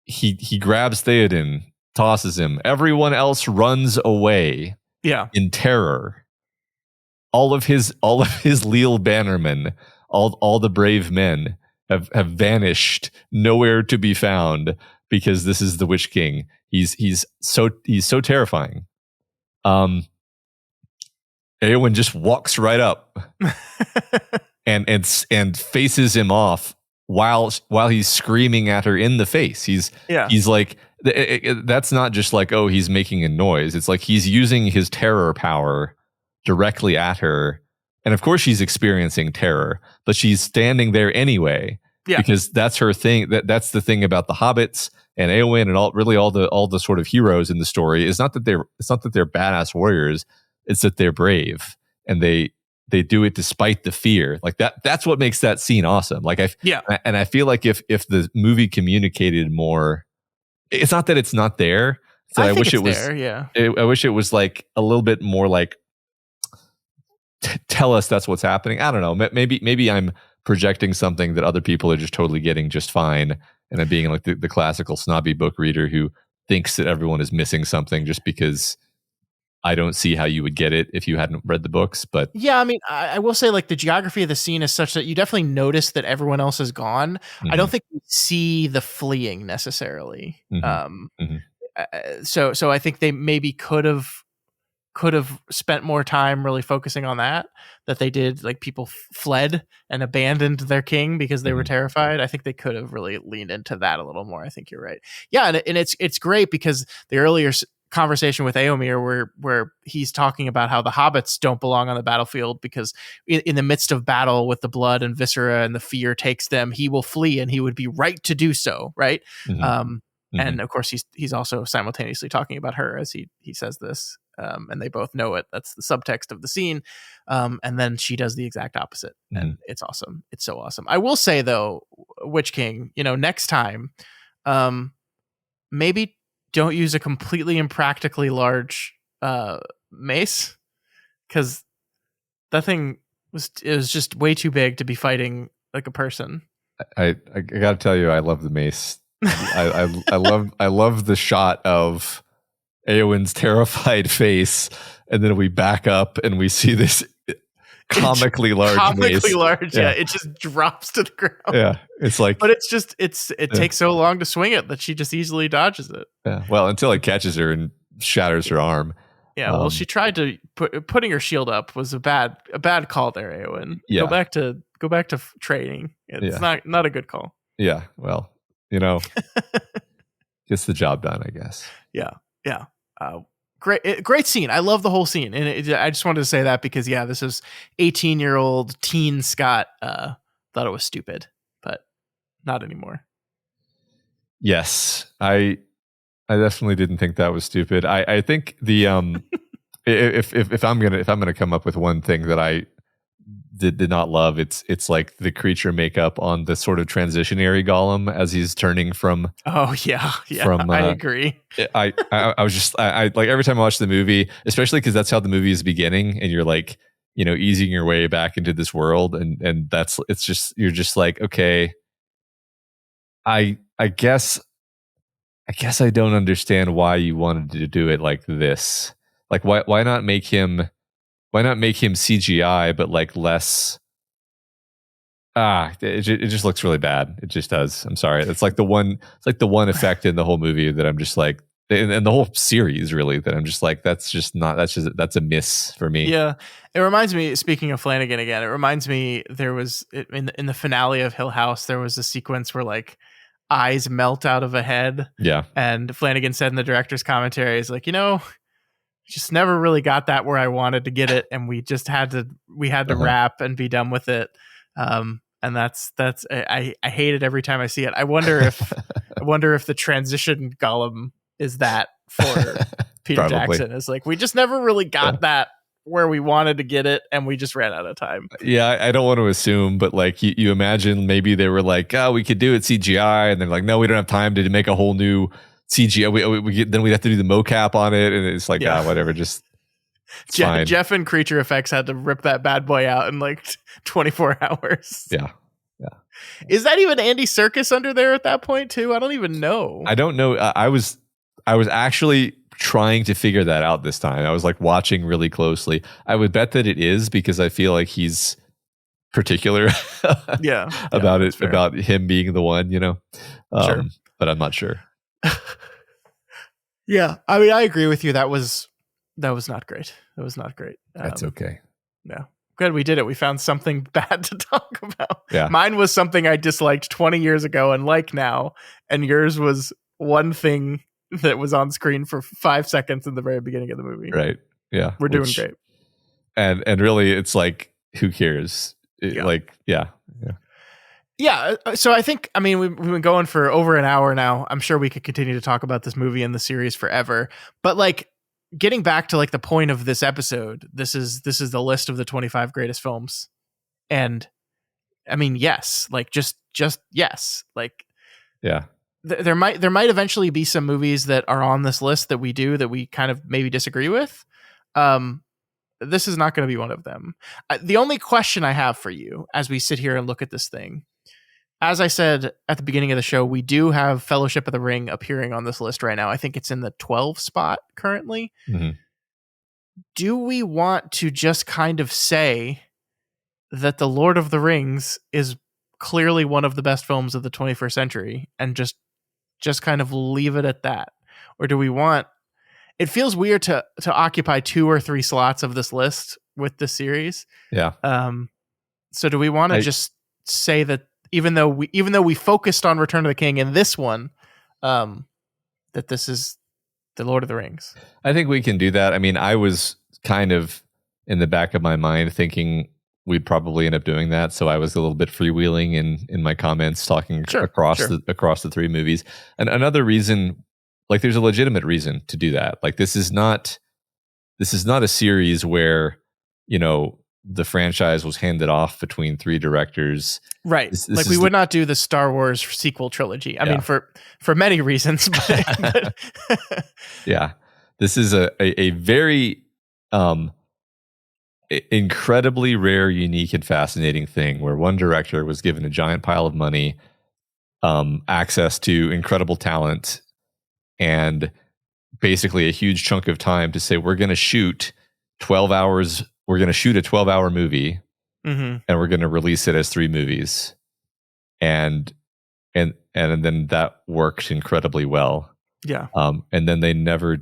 [SPEAKER 2] He grabs Theoden, tosses him. Everyone else runs away.
[SPEAKER 1] Yeah.
[SPEAKER 2] In terror. All of his leal bannermen, all the brave men have vanished, nowhere to be found, because this is the Witch King. He's so terrifying. Éowyn just walks right up and faces him off while he's screaming at her in the face. He's like, that's not just like, oh, he's making a noise. It's like he's using his terror power directly at her. And of course she's experiencing terror, but she's standing there anyway, because that's her thing. That's the thing about the hobbits and Eowyn and all the sort of heroes in the story is not that they're badass warriors, it's that they're brave and they do it despite the fear. Like that's what makes that scene awesome. Like I feel like if the movie communicated more, it's not that it's not there. So I wish it was there,
[SPEAKER 1] yeah.
[SPEAKER 2] I wish it was like a little bit more like tell us that's what's happening. I don't know. Maybe I'm projecting something that other people are just totally getting just fine, and I'm being like the classical snobby book reader who thinks that everyone is missing something just because I don't see how you would get it if you hadn't read the books. But
[SPEAKER 1] yeah, I mean, I will say like the geography of the scene is such that you definitely notice that everyone else is gone. Mm-hmm. I don't think you see the fleeing necessarily. Mm-hmm. So I think they maybe could have spent more time really focusing on that they did. Like people fled and abandoned their king because they were terrified. I think they could have really leaned into that a little more. I think you're right. Yeah. And it's great because the earlier conversation with Éomer where he's talking about how the hobbits don't belong on the battlefield because in the midst of battle with the blood and viscera and the fear takes them, he will flee and he would be right to do so. Right. Mm-hmm. And of course he's also simultaneously talking about her as he says this. And they both know it. That's the subtext of the scene. And then she does the exact opposite. Mm-hmm. And it's awesome. It's so awesome. I will say though, Witch King, next time, maybe don't use a completely impractically large mace, because that thing was just way too big to be fighting like a person.
[SPEAKER 2] I got to tell you, I love the mace. I love the shot of Eowyn's terrified face, and then we back up and we see this comically large mace.
[SPEAKER 1] Yeah. It just drops to the ground.
[SPEAKER 2] Yeah, it's like,
[SPEAKER 1] but it takes so long to swing it that she just easily dodges it.
[SPEAKER 2] Yeah, well, until it catches her and shatters her arm.
[SPEAKER 1] Yeah, well, she tried to putting her shield up was a bad call there, Eowyn. Yeah. Go back to training. It's not a good call.
[SPEAKER 2] Yeah, well, gets the job done, I guess.
[SPEAKER 1] Yeah. Great scene. I love the whole scene, and I just wanted to say that because this is 18-year-old teen Scott thought it was stupid, but not anymore.
[SPEAKER 2] Yes, I definitely didn't think that was stupid. I think the if I'm gonna come up with one thing that I did not love, it's like the creature makeup on the sort of transitionary Gollum as he's turning from.
[SPEAKER 1] Oh yeah, I agree.
[SPEAKER 2] I was just I like every time I watch the movie, especially because that's how the movie is beginning, and you're like easing your way back into this world, and you're just like, okay, I guess I don't understand why you wanted to do it like this. Like why not make him CGI, but like less. It just looks really bad. It just does. I'm sorry. It's like the one effect in the whole movie that I'm just like, and the whole series really, that I'm just like, that's a miss for me.
[SPEAKER 1] Yeah. It reminds me, speaking of Flanagan again, it reminds me there was in the finale of Hill House, there was a sequence where like eyes melt out of a head.
[SPEAKER 2] Yeah.
[SPEAKER 1] And Flanagan said in the director's commentary, is like, just never really got that where I wanted to get it, and we just had to wrap and be done with it. And that's I hate it every time I see it. I wonder if the transition Gollum is that for Peter Jackson. It's like we just never really got that where we wanted to get it, and we just ran out of time.
[SPEAKER 2] Yeah, I don't want to assume, but like you imagine maybe they were like, we could do it CGI, and they're like, no, we don't have time to make a whole new CGI. Then we'd have to do the mocap on it, and it's like, whatever, just fine.
[SPEAKER 1] Jeff and Creature Effects had to rip that bad boy out in like 24 hours.
[SPEAKER 2] Yeah.
[SPEAKER 1] Is that even Andy Serkis under there at that point too? I don't even know.
[SPEAKER 2] I don't know. I was actually trying to figure that out this time. I was like watching really closely. I would bet that it is, because I feel like he's particular about it, about him being the one,
[SPEAKER 1] Sure.
[SPEAKER 2] But I'm not sure.
[SPEAKER 1] Yeah, I mean, I agree with you. That was not great. That's
[SPEAKER 2] okay.
[SPEAKER 1] No, good. We did it. We found something bad to talk about.
[SPEAKER 2] Yeah.
[SPEAKER 1] Mine was something I disliked 20 years ago and like now, and yours was one thing that was on screen for 5 seconds in the very beginning of the movie.
[SPEAKER 2] Right. Yeah.
[SPEAKER 1] We're doing great.
[SPEAKER 2] And really, it's like, who cares?
[SPEAKER 1] Yeah, so I think, I mean, we've been going for over an hour now. I'm sure we could continue to talk about this movie and the series forever. But like, getting back to like the point of this episode, this is the list of the 25 greatest films. And I mean, yes, like just yes. Like
[SPEAKER 2] Yeah.
[SPEAKER 1] there might eventually be some movies that are on this list that we kind of maybe disagree with. This is not going to be one of them. The only question I have for you as we sit here and look at this thing, as I said at the beginning of the show, we do have Fellowship of the Ring appearing on this list right now. I think it's in the 12 spot currently.
[SPEAKER 2] Mm-hmm.
[SPEAKER 1] Do we want to just kind of say that The Lord of the Rings is clearly one of the best films of the 21st century and just kind of leave it at that? Or do we want, it feels weird to occupy 2 or 3 slots of this list with this series.
[SPEAKER 2] Yeah.
[SPEAKER 1] So do we want to just say that even though we focused on Return of the King in this one, that this is The Lord of the Rings?
[SPEAKER 2] I think we can do that. I mean, I was kind of in the back of my mind thinking we'd probably end up doing that, so I was a little bit freewheeling in my comments, talking across the 3 movies. And another reason, like, there's a legitimate reason to do that. Like, this is not a series where, you know, the franchise was handed off between 3 directors.
[SPEAKER 1] Right. This like, we would not do the Star Wars sequel trilogy. I mean, for many reasons. But
[SPEAKER 2] yeah. This is a very incredibly rare, unique, and fascinating thing where one director was given a giant pile of money, access to incredible talent, and basically a huge chunk of time to say, we're going to shoot 12 hours. We're going to shoot a 12-hour movie, and we're going to release it as 3 movies. And then that worked incredibly well. Yeah. And then they never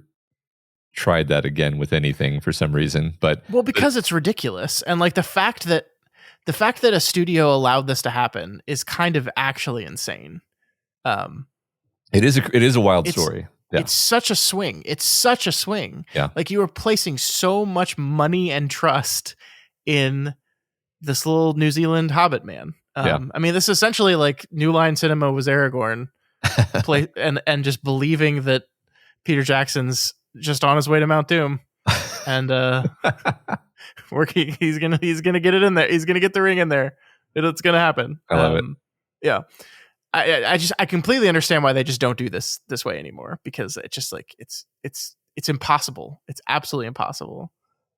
[SPEAKER 2] tried that again with anything for some reason. Because
[SPEAKER 1] it's ridiculous. And like the fact that a studio allowed this to happen is kind of actually insane.
[SPEAKER 2] It is a wild story. Yeah.
[SPEAKER 1] It's such a swing.
[SPEAKER 2] Yeah.
[SPEAKER 1] Like, you were placing so much money and trust in this little New Zealand hobbit man. I mean, this is essentially like New Line Cinema was Aragorn, and just believing that Peter Jackson's just on his way to Mount Doom, and he's gonna get it in there. He's gonna get the ring in there. It's gonna happen.
[SPEAKER 2] I love it.
[SPEAKER 1] Yeah. I completely understand why they just don't do this way anymore, because it's just like it's impossible. It's absolutely impossible.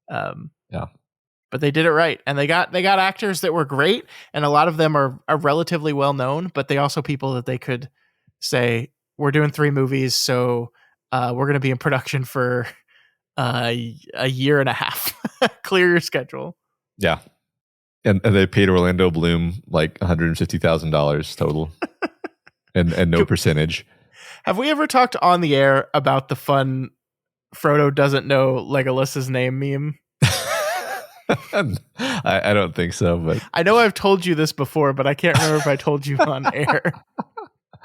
[SPEAKER 1] But they did it right, and they got actors that were great, and a lot of them are relatively well known. But they also people that they could say, we're doing 3 movies, so we're going to be in production for a year and a half. Clear your schedule.
[SPEAKER 2] Yeah. And they paid Orlando Bloom like $150,000 total, and no percentage.
[SPEAKER 1] Have we ever talked on the air about the fun Frodo doesn't know Legolas's name meme?
[SPEAKER 2] I don't think so, but
[SPEAKER 1] I know I've told you this before, but I can't remember if I told you on air.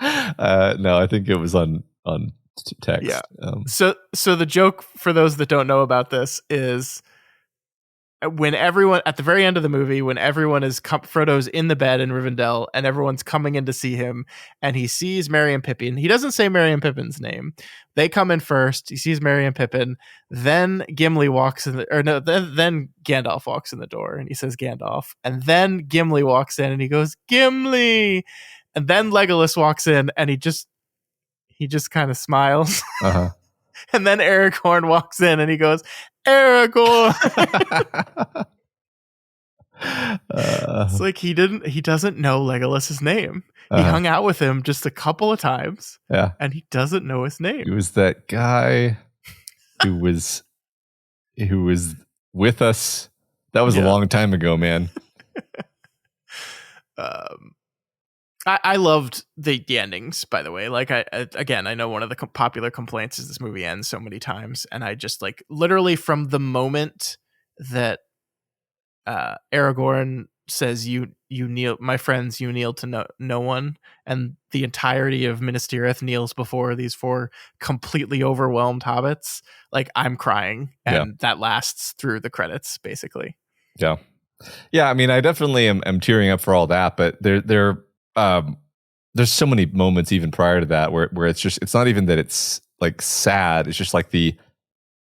[SPEAKER 2] No, I think it was on text.
[SPEAKER 1] Yeah. So the joke, for those that don't know about this, is when everyone at the very end of the movie, when everyone is Frodo's in the bed in Rivendell and everyone's coming in to see him, and he sees Merry and Pippin. He doesn't say Merry and Pippin's name. They come in first. He sees Merry and Pippin. Then Gimli walks in, then Gandalf walks in the door, and he says Gandalf. And then Gimli walks in, and he goes Gimli. And then Legolas walks in, and he just kind of smiles.
[SPEAKER 2] Uh-huh.
[SPEAKER 1] And then Aragorn walks in, and he goes, Aragorn. It's like he doesn't know Legolas's name. He hung out with him just a couple of times.
[SPEAKER 2] Yeah.
[SPEAKER 1] And he doesn't know his name.
[SPEAKER 2] He was that guy who was with us. That was a long time ago, man.
[SPEAKER 1] I loved the endings, by the way. Like, I know one of the popular complaints is this movie ends so many times, and I just, like, literally from the moment that Aragorn says you kneel, my friends, you kneel to no one, and the entirety of Minas Tirith kneels before these 4 completely overwhelmed hobbits, like, I'm crying, and that lasts through the credits, basically.
[SPEAKER 2] Yeah. I mean, I definitely am tearing up for all that, but there there's so many moments even prior to that where it's not even that it's like sad. It's just like the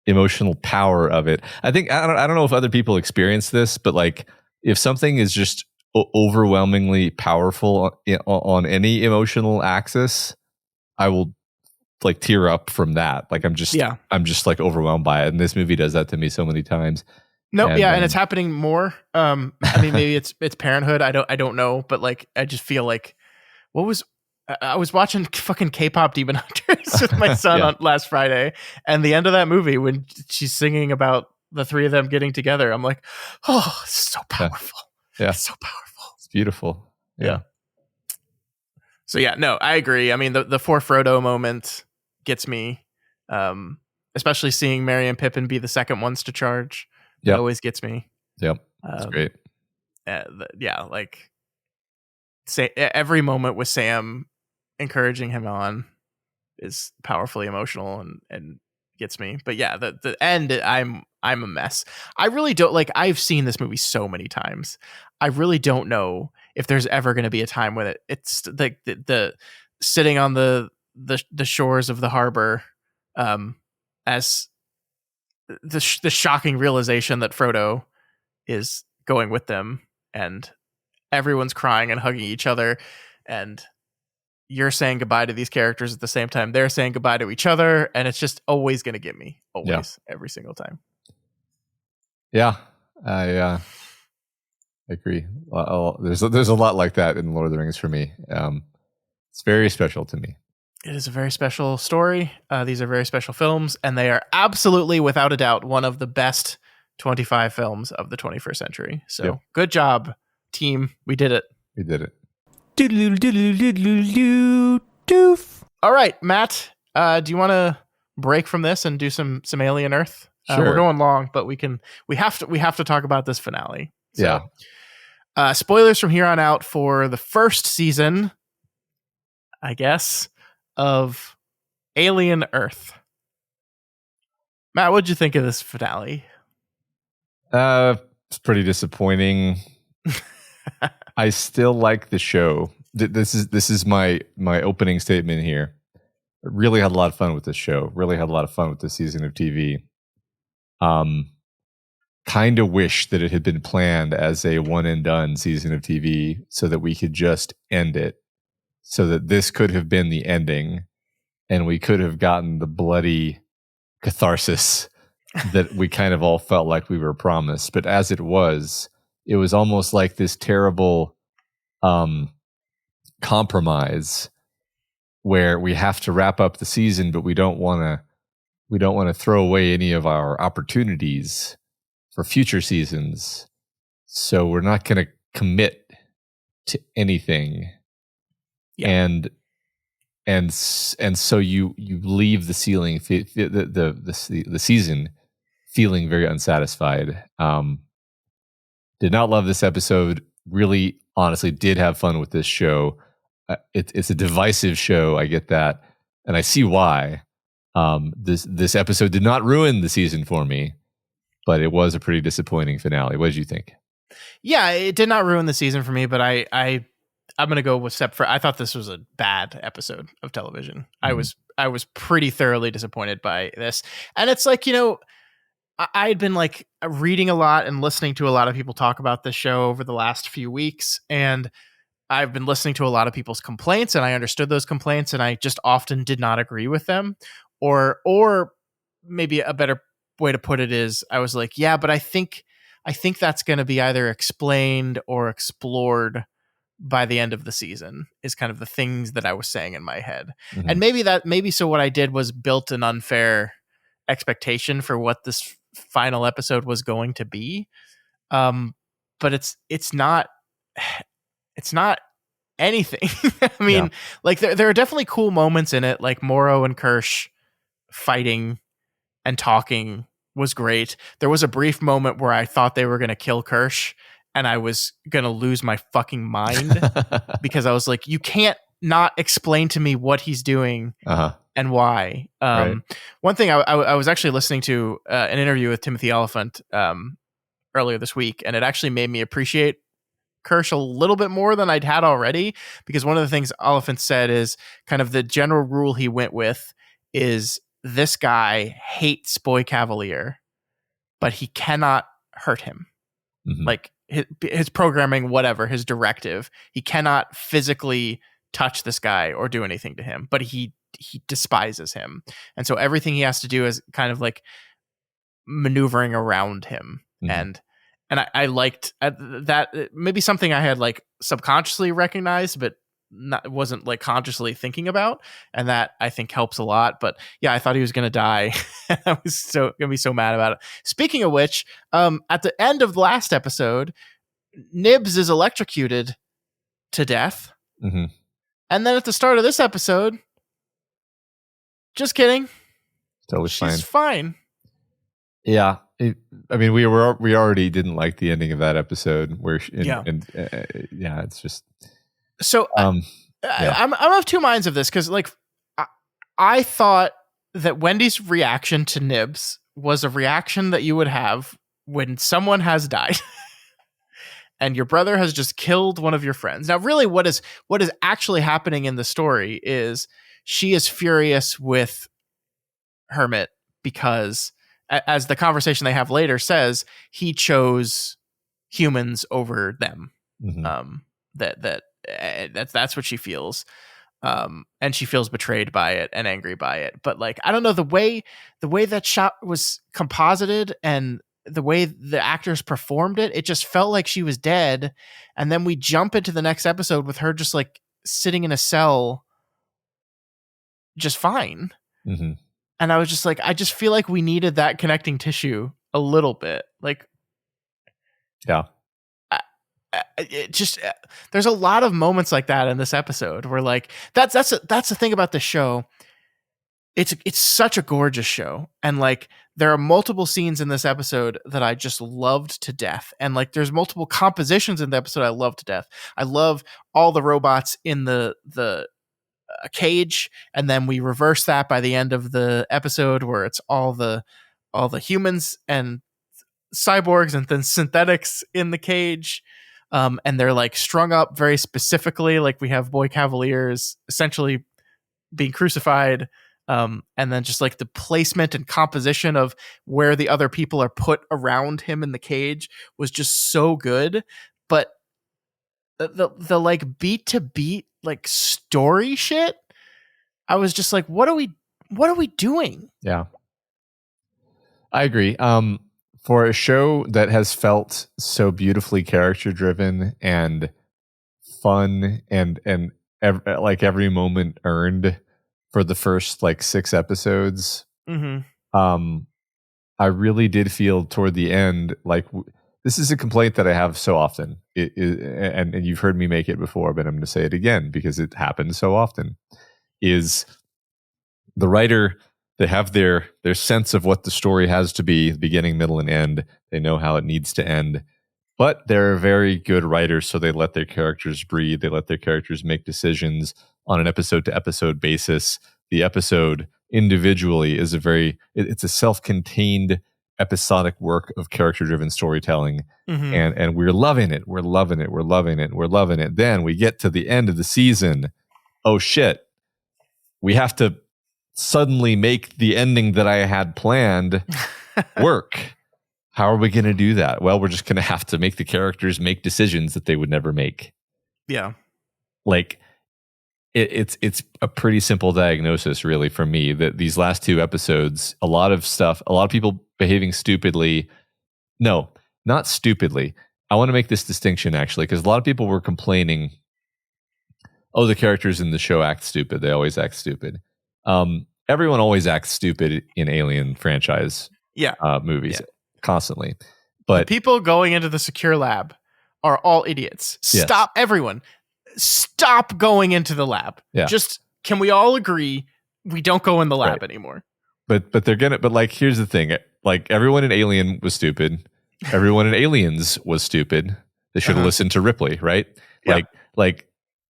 [SPEAKER 2] emotional power of it. I think I don't know if other people experience this, but like if something is just overwhelmingly powerful on any emotional axis, I will like tear up from that. Like I'm just like overwhelmed by it. And this movie does that to me so many times.
[SPEAKER 1] Nope. And it's happening more. I mean, maybe it's Parenthood. I don't know, but like I just feel like I was watching fucking K-pop Demon Hunters with my son on last Friday, and the end of that movie when she's singing about the three of them getting together, I'm like, oh, it's so powerful.
[SPEAKER 2] Yeah,
[SPEAKER 1] it's so powerful.
[SPEAKER 2] It's beautiful. Yeah.
[SPEAKER 1] So no, I agree. I mean, the For Frodo moment gets me, especially seeing Merry and Pippin be the second ones to charge. It always gets me.
[SPEAKER 2] Yep, that's great.
[SPEAKER 1] Like every moment with Sam encouraging him on is powerfully emotional and gets me. But the end, I'm a mess. I really don't like. I've seen this movie so many times. I really don't know if there's ever going to be a time when it's like the sitting on the shores of the harbor, as the shocking realization that Frodo is going with them, and everyone's crying and hugging each other, and you're saying goodbye to these characters at the same time they're saying goodbye to each other, and it's just always going to get me, every single time.
[SPEAKER 2] I agree. There's a lot like that in Lord of the Rings for me. It's very special to me.
[SPEAKER 1] It is a very special story. These are very special films, and they are absolutely, without a doubt, one of the best 25 films of the 21st century. So good job, team. We did it. All right, Matt, do you want to break from this and do some Alien Earth?
[SPEAKER 2] Sure.
[SPEAKER 1] We're going long, but we have to talk about this finale. So, spoilers from here on out for the first season, I guess, of Alien Earth. Matt, what'd you think of this finale?
[SPEAKER 2] It's pretty disappointing. I still like the show. This is my opening statement here. I really had a lot of fun with this show. Really had a lot of fun with this season of TV. Kind of wish that it had been planned as a one and done season of TV so that we could just end it. So that this could have been the ending and we could have gotten the bloody catharsis that we kind of all felt like we were promised. But as it was almost like this terrible compromise where we have to wrap up the season, but we don't want to throw away any of our opportunities for future seasons. So we're not going to commit to anything. Yeah. And so you leave the ceiling, the season feeling very unsatisfied. Did not love this episode. Really, honestly, did have fun with this show. It's a divisive show. I get that, and I see why. This episode did not ruin the season for me, but it was a pretty disappointing finale. What did you think?
[SPEAKER 1] Yeah, it did not ruin the season for me, but I'm going to go with step for. I thought this was a bad episode of television. Mm-hmm. I was pretty thoroughly disappointed by this, and it's like, I had been like reading a lot and listening to a lot of people talk about this show over the last few weeks, and I've been listening to a lot of people's complaints, and I understood those complaints, and I just often did not agree with them, or maybe a better way to put it is I was like, yeah, but I think that's going to be either explained or explored by the end of the season, is kind of the things that I was saying in my head. Mm-hmm. And maybe so what I did was built an unfair expectation for what this final episode was going to be. But it's not anything. I mean, like there are definitely cool moments in it, like Morrow and Kirsch fighting and talking was great. There was a brief moment where I thought they were going to kill Kirsch, and I was going to lose my fucking mind because I was like, you can't not explain to me what he's doing and why. Right. One thing I was actually listening to an interview with Timothy Oliphant earlier this week, and it actually made me appreciate Kirsch a little bit more than I'd had already, because one of the things Oliphant said is kind of the general rule he went with is this guy hates Boy Cavalier, but he cannot hurt him.
[SPEAKER 2] Mhm.
[SPEAKER 1] Like his programming, whatever, his directive, he cannot physically touch this guy or do anything to him, but he despises him. And so everything he has to do is kind of like maneuvering around him.
[SPEAKER 2] Mhm.
[SPEAKER 1] And I liked that, maybe something I had like subconsciously recognized, but wasn't like consciously thinking about. And that I think helps a lot. But yeah, I thought he was going to die. I was going to be so mad about it. Speaking of which, at the end of the last episode, Nibs is electrocuted to death.
[SPEAKER 2] Mhm.
[SPEAKER 1] And then at the start of this episode, just kidding,
[SPEAKER 2] Totally
[SPEAKER 1] she's fine.
[SPEAKER 2] Yeah. I mean, we already didn't like the ending of that episode where
[SPEAKER 1] Yeah.
[SPEAKER 2] It's just
[SPEAKER 1] So
[SPEAKER 2] yeah.
[SPEAKER 1] I'm of two minds of this, because like I thought that Wendy's reaction to Nibs was a reaction that you would have when someone has died and your brother has just killed one of your friends. Now, really, what is actually happening in the story is she is furious with Hermit because, as the conversation they have later says, he chose humans over them.
[SPEAKER 2] Mhm.
[SPEAKER 1] That's what she feels. And she feels betrayed by it and angry by it. But like, I don't know, the way that shot was composited and the way the actors performed it, it just felt like she was dead. And then we jump into the next episode with her just like sitting in a cell, just fine.
[SPEAKER 2] Mhm.
[SPEAKER 1] And I was just like, I just feel like we needed that connecting tissue a little bit. Like,
[SPEAKER 2] Yeah.
[SPEAKER 1] it just, there's a lot of moments like that in this episode where like that's the thing about the show. It's such a gorgeous show, and like there are multiple scenes in this episode that I just loved to death, and like there's multiple compositions in the episode I love to death. I love all the robots in the cage, and then we reverse that by the end of the episode where it's all the humans and cyborgs and then synthetics in the cage. And they're like strung up very specifically. Like we have Boy Cavaliers essentially being crucified. And then just like the placement and composition of where the other people are put around him in the cage was just so good. But the like beat to beat like story shit, I was just like, what are we doing?
[SPEAKER 2] Yeah. I agree. For a show that has felt so beautifully character driven and fun and like every moment earned for the first like 6 episodes, I really did feel toward the end like this is a complaint that I have so often. And you've heard me make it before, but I'm going to say it again because it happens so often. Is the writer, they have their sense of what the story has to be, beginning, middle, and end. They know how it needs to end. But they're very good writers, so they let their characters breathe. They let their characters make decisions on an episode-to-episode basis. The episode individually is it's a self-contained episodic work of character-driven storytelling. And we're loving it. We're loving it. We're loving it. We're loving it. Then we get to the end of the season. Oh, shit. We have to suddenly make the ending that I had planned work. How are we going to do that? Well, we're just going to have to make the characters make decisions that they would never make.
[SPEAKER 1] Yeah.
[SPEAKER 2] Like it's a pretty simple diagnosis really for me that these last 2 episodes, a lot of people behaving stupidly. No, not stupidly. I want to make this distinction actually, because a lot of people were complaining, oh, the characters in the show act stupid. They always act stupid. Everyone always acts stupid in Alien franchise movies constantly. But
[SPEAKER 1] the people going into the secure lab are all idiots. Stop, everyone. Stop going into the lab.
[SPEAKER 2] Yeah.
[SPEAKER 1] Just, can we all agree we don't go in the lab anymore?
[SPEAKER 2] But like, here's the thing. Like, everyone in Alien was stupid. Everyone in Aliens was stupid. They should have listened to Ripley, right?
[SPEAKER 1] Yeah.
[SPEAKER 2] Like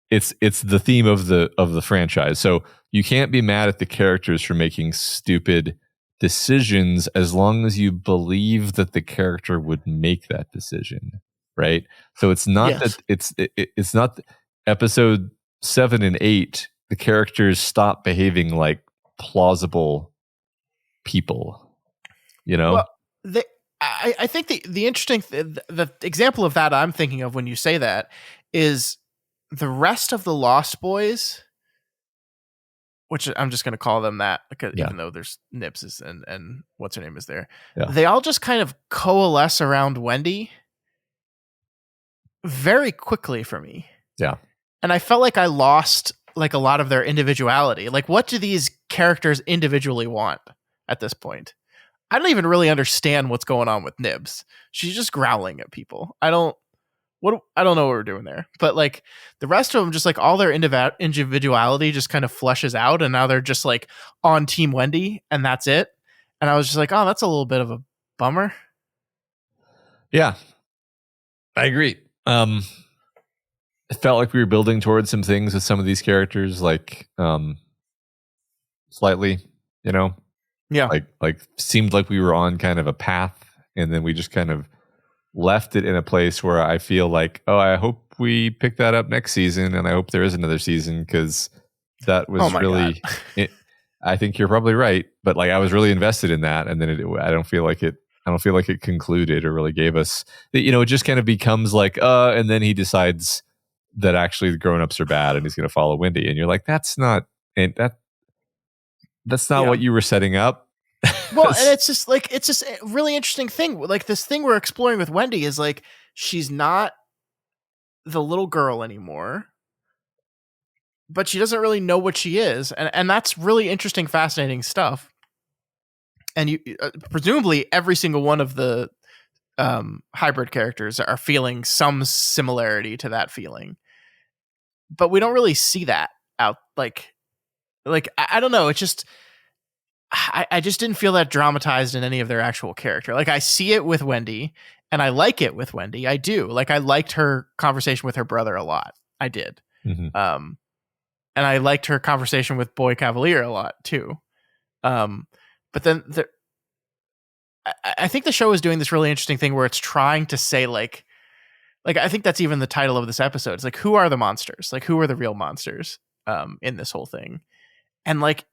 [SPEAKER 2] it's the theme of the franchise. So you can't be mad at the characters for making stupid decisions as long as you believe that the character would make that decision, right? So it's not
[SPEAKER 1] Yes.
[SPEAKER 2] that it's not episode 7 and 8. The characters stop behaving like plausible people, you know?
[SPEAKER 1] Well, the I think the interesting the example of that I'm thinking of when you say that is the rest of the Lost Boys, which I'm just going to call them that, because
[SPEAKER 2] Yeah.
[SPEAKER 1] even though there's Nibs and what's her name is there,
[SPEAKER 2] Yeah.
[SPEAKER 1] they all just kind of coalesce around Wendy very quickly for me.
[SPEAKER 2] Yeah.
[SPEAKER 1] And I felt like I lost like a lot of their individuality. Like, what do these characters individually want at this point? I don't even really understand what's going on with Nibs. She's just growling at people. I don't know what we're doing there. But like the rest of them, just like all their individuality just kind of flushes out, and now they're just like on Team Wendy, and that's it. And I was just like, oh, that's a little bit of a bummer.
[SPEAKER 2] Yeah. I agree. It felt like we were building towards some things with some of these characters, like slightly, you know,
[SPEAKER 1] Yeah.
[SPEAKER 2] like seemed like we were on kind of a path, and then we just kind of left it in a place where I feel like, oh, I hope we pick that up next season, and I hope there is another season, because that was really. I think you're probably right, but like I was really invested in that, and then I don't feel like it concluded or really gave us. You know, it just kind of becomes like, and then he decides that actually the grown-ups are bad, and he's going to follow Wendy, and you're like, that's not what you were setting up.
[SPEAKER 1] Well, and it's just a really interesting thing. Like this thing we're exploring with Wendy is like, she's not the little girl anymore, but she doesn't really know what she is. And that's really interesting, fascinating stuff. And you presumably every single one of the hybrid characters are feeling some similarity to that feeling, but we don't really see that out. Like I don't know. It's just, I just didn't feel that dramatized in any of their actual character. Like I see it with Wendy, and I like it with Wendy. I do. Like I liked her conversation with her brother a lot. I did.
[SPEAKER 2] Mm-hmm.
[SPEAKER 1] And I liked her conversation with Boy Cavalier a lot too. But then I think the show is doing this really interesting thing where it's trying to say like I think that's even the title of this episode. It's like, who are the monsters? Like, who are the real monsters in this whole thing? And like,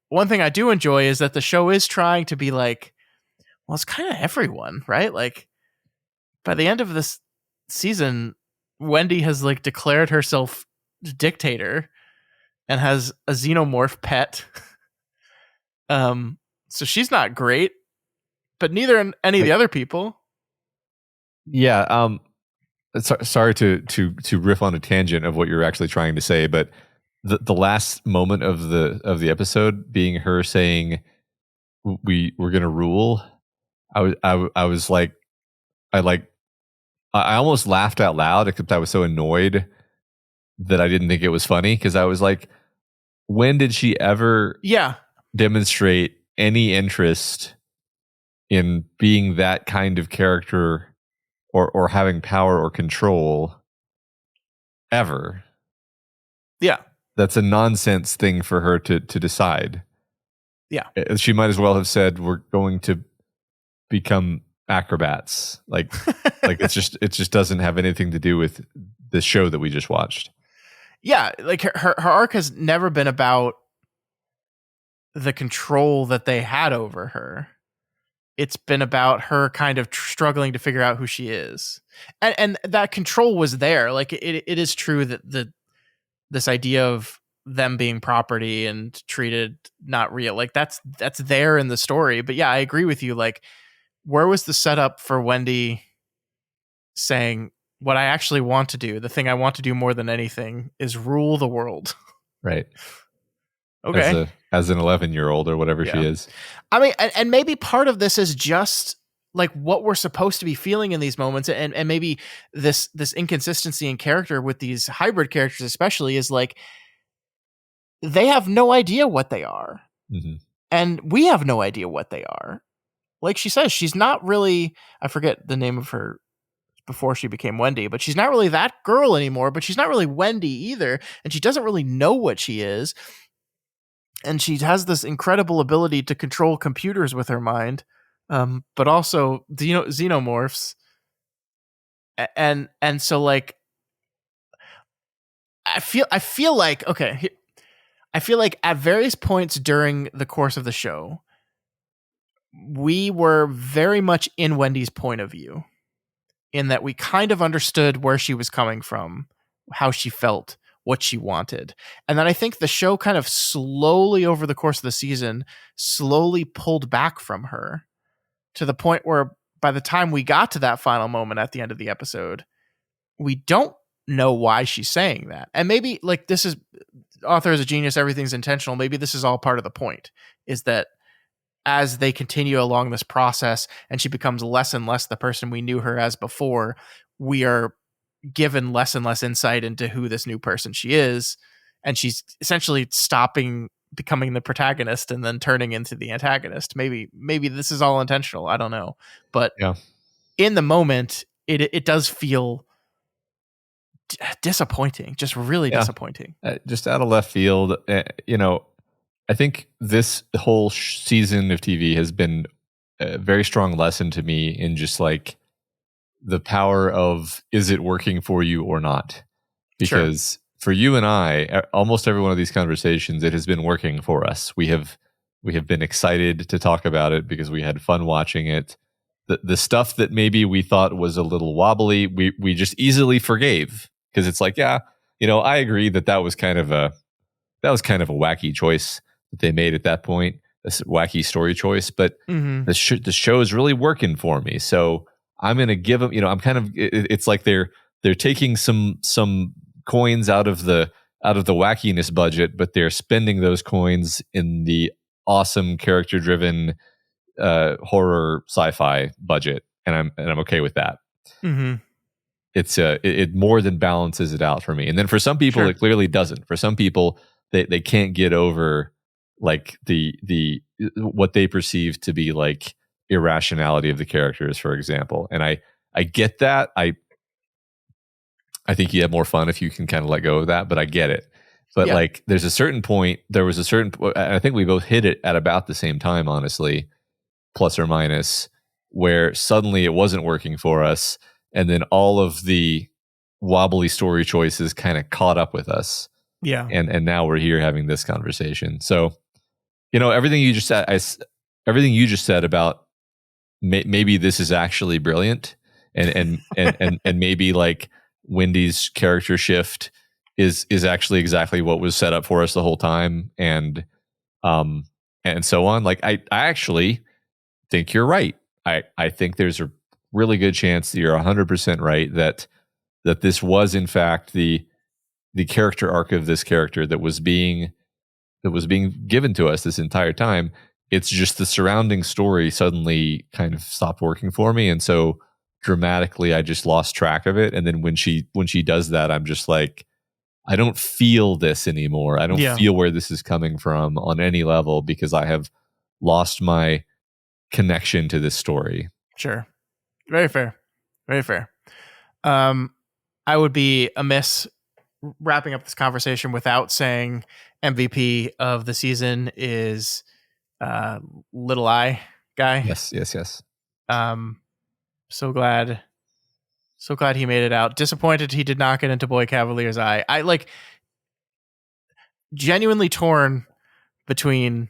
[SPEAKER 1] one thing I do enjoy is that the show is trying to be like, well, it's kind of everyone, right? Like by the end of this season, Wendy has like declared herself dictator and has a xenomorph pet. So she's not great, but neither are any of the other people.
[SPEAKER 2] Yeah. Sorry to riff on a tangent of what you're actually trying to say, but the last moment of the episode being her saying we're gonna rule. I was like, I almost laughed out loud, except I was so annoyed that I didn't think it was funny, because I was like, when did she ever demonstrate any interest in being that kind of character or having power or control ever?
[SPEAKER 1] Yeah.
[SPEAKER 2] That's a nonsense thing for her to decide.
[SPEAKER 1] Yeah.
[SPEAKER 2] She might as well have said, we're going to become acrobats. Like it just doesn't have anything to do with the show that we just watched.
[SPEAKER 1] Yeah, like her arc has never been about the control that they had over her. It's been about her kind of struggling to figure out who she is. And that control was there. Like it is true that this idea of them being property and treated not real, like that's there in the story. But yeah, I agree with you. Like, where was the setup for Wendy saying, what I actually want to do, the thing I want to do more than anything, is rule the world?
[SPEAKER 2] Right.
[SPEAKER 1] Okay.
[SPEAKER 2] As an 11-year-old or whatever she is.
[SPEAKER 1] I mean, and maybe part of this is just like what we're supposed to be feeling in these moments, and maybe this inconsistency in character with these hybrid characters especially is like, they have no idea what they are.
[SPEAKER 2] Mm-hmm.
[SPEAKER 1] And we have no idea what they are. Like she says, she's not really, I forget the name of her before she became Wendy, but she's not really that girl anymore, but she's not really Wendy either. And she doesn't really know what she is. And she has this incredible ability to control computers with her mind, but also xenomorphs. And so like I feel like okay, I feel like at various points during the course of the show, we were very much in Wendy's point of view, in that we kind of understood where she was coming from, how she felt, what she wanted. And then I think the show kind of slowly over the course of the season slowly pulled back from her to the point where by the time we got to that final moment at the end of the episode, we don't know why she's saying that. And maybe like this is author is a genius, everything's intentional. Maybe this is all part of the point, is that as they continue along this process and she becomes less and less the person we knew her as before, we are given less and less insight into who this new person she is. And she's essentially stopping becoming the protagonist and then turning into the antagonist. Maybe this is all intentional. I don't know. But
[SPEAKER 2] Yeah.
[SPEAKER 1] in the moment, it does feel disappointing, just really disappointing.
[SPEAKER 2] Just out of left field. I think this whole season of TV has been a very strong lesson to me in just like the power of, is it working for you or not? Because for you and I, almost every one of these conversations, it has been working for us. We have been excited to talk about it because we had fun watching it. The stuff that maybe we thought was a little wobbly, we just easily forgave, because it's like, I agree that was kind of a wacky choice that they made at that point, a wacky story choice, but the show is really working for me. So I'm going to give them, I'm kind of, it's like they're taking some coins out of the wackiness budget, but they're spending those coins in the awesome character driven horror sci-fi budget, and I'm okay with that. It's it more than balances it out for me. And then for some people it clearly doesn't. For some people they can't get over like the what they perceive to be like irrationality of the characters, for example. And I get that. I think you have more fun if you can kind of let go of that, but I get it. But like there's a certain point, I think we both hit it at about the same time, honestly, plus or minus, where suddenly it wasn't working for us. And then all of the wobbly story choices kind of caught up with us.
[SPEAKER 1] Yeah.
[SPEAKER 2] And now we're here having this conversation. So, everything you just said about maybe this is actually brilliant. And maybe like Wendy's character shift is actually exactly what was set up for us the whole time. And so on. Like, I actually think you're right. I think there's a really good chance that you're 100% right that this was in fact the character arc of this character that was being given to us this entire time. It's just the surrounding story suddenly kind of stopped working for me, and so dramatically I just lost track of it. And then when she does that, I'm just like, I don't feel this anymore. I don't feel where this is coming from on any level, because I have lost my connection to this story.
[SPEAKER 1] Sure. Very fair. Very fair. I would be amiss wrapping up this conversation without saying MVP of the season is Little Eye guy.
[SPEAKER 2] Yes.
[SPEAKER 1] So glad he made it out. Disappointed he did not get into Boy Cavalier's eye. I like genuinely torn between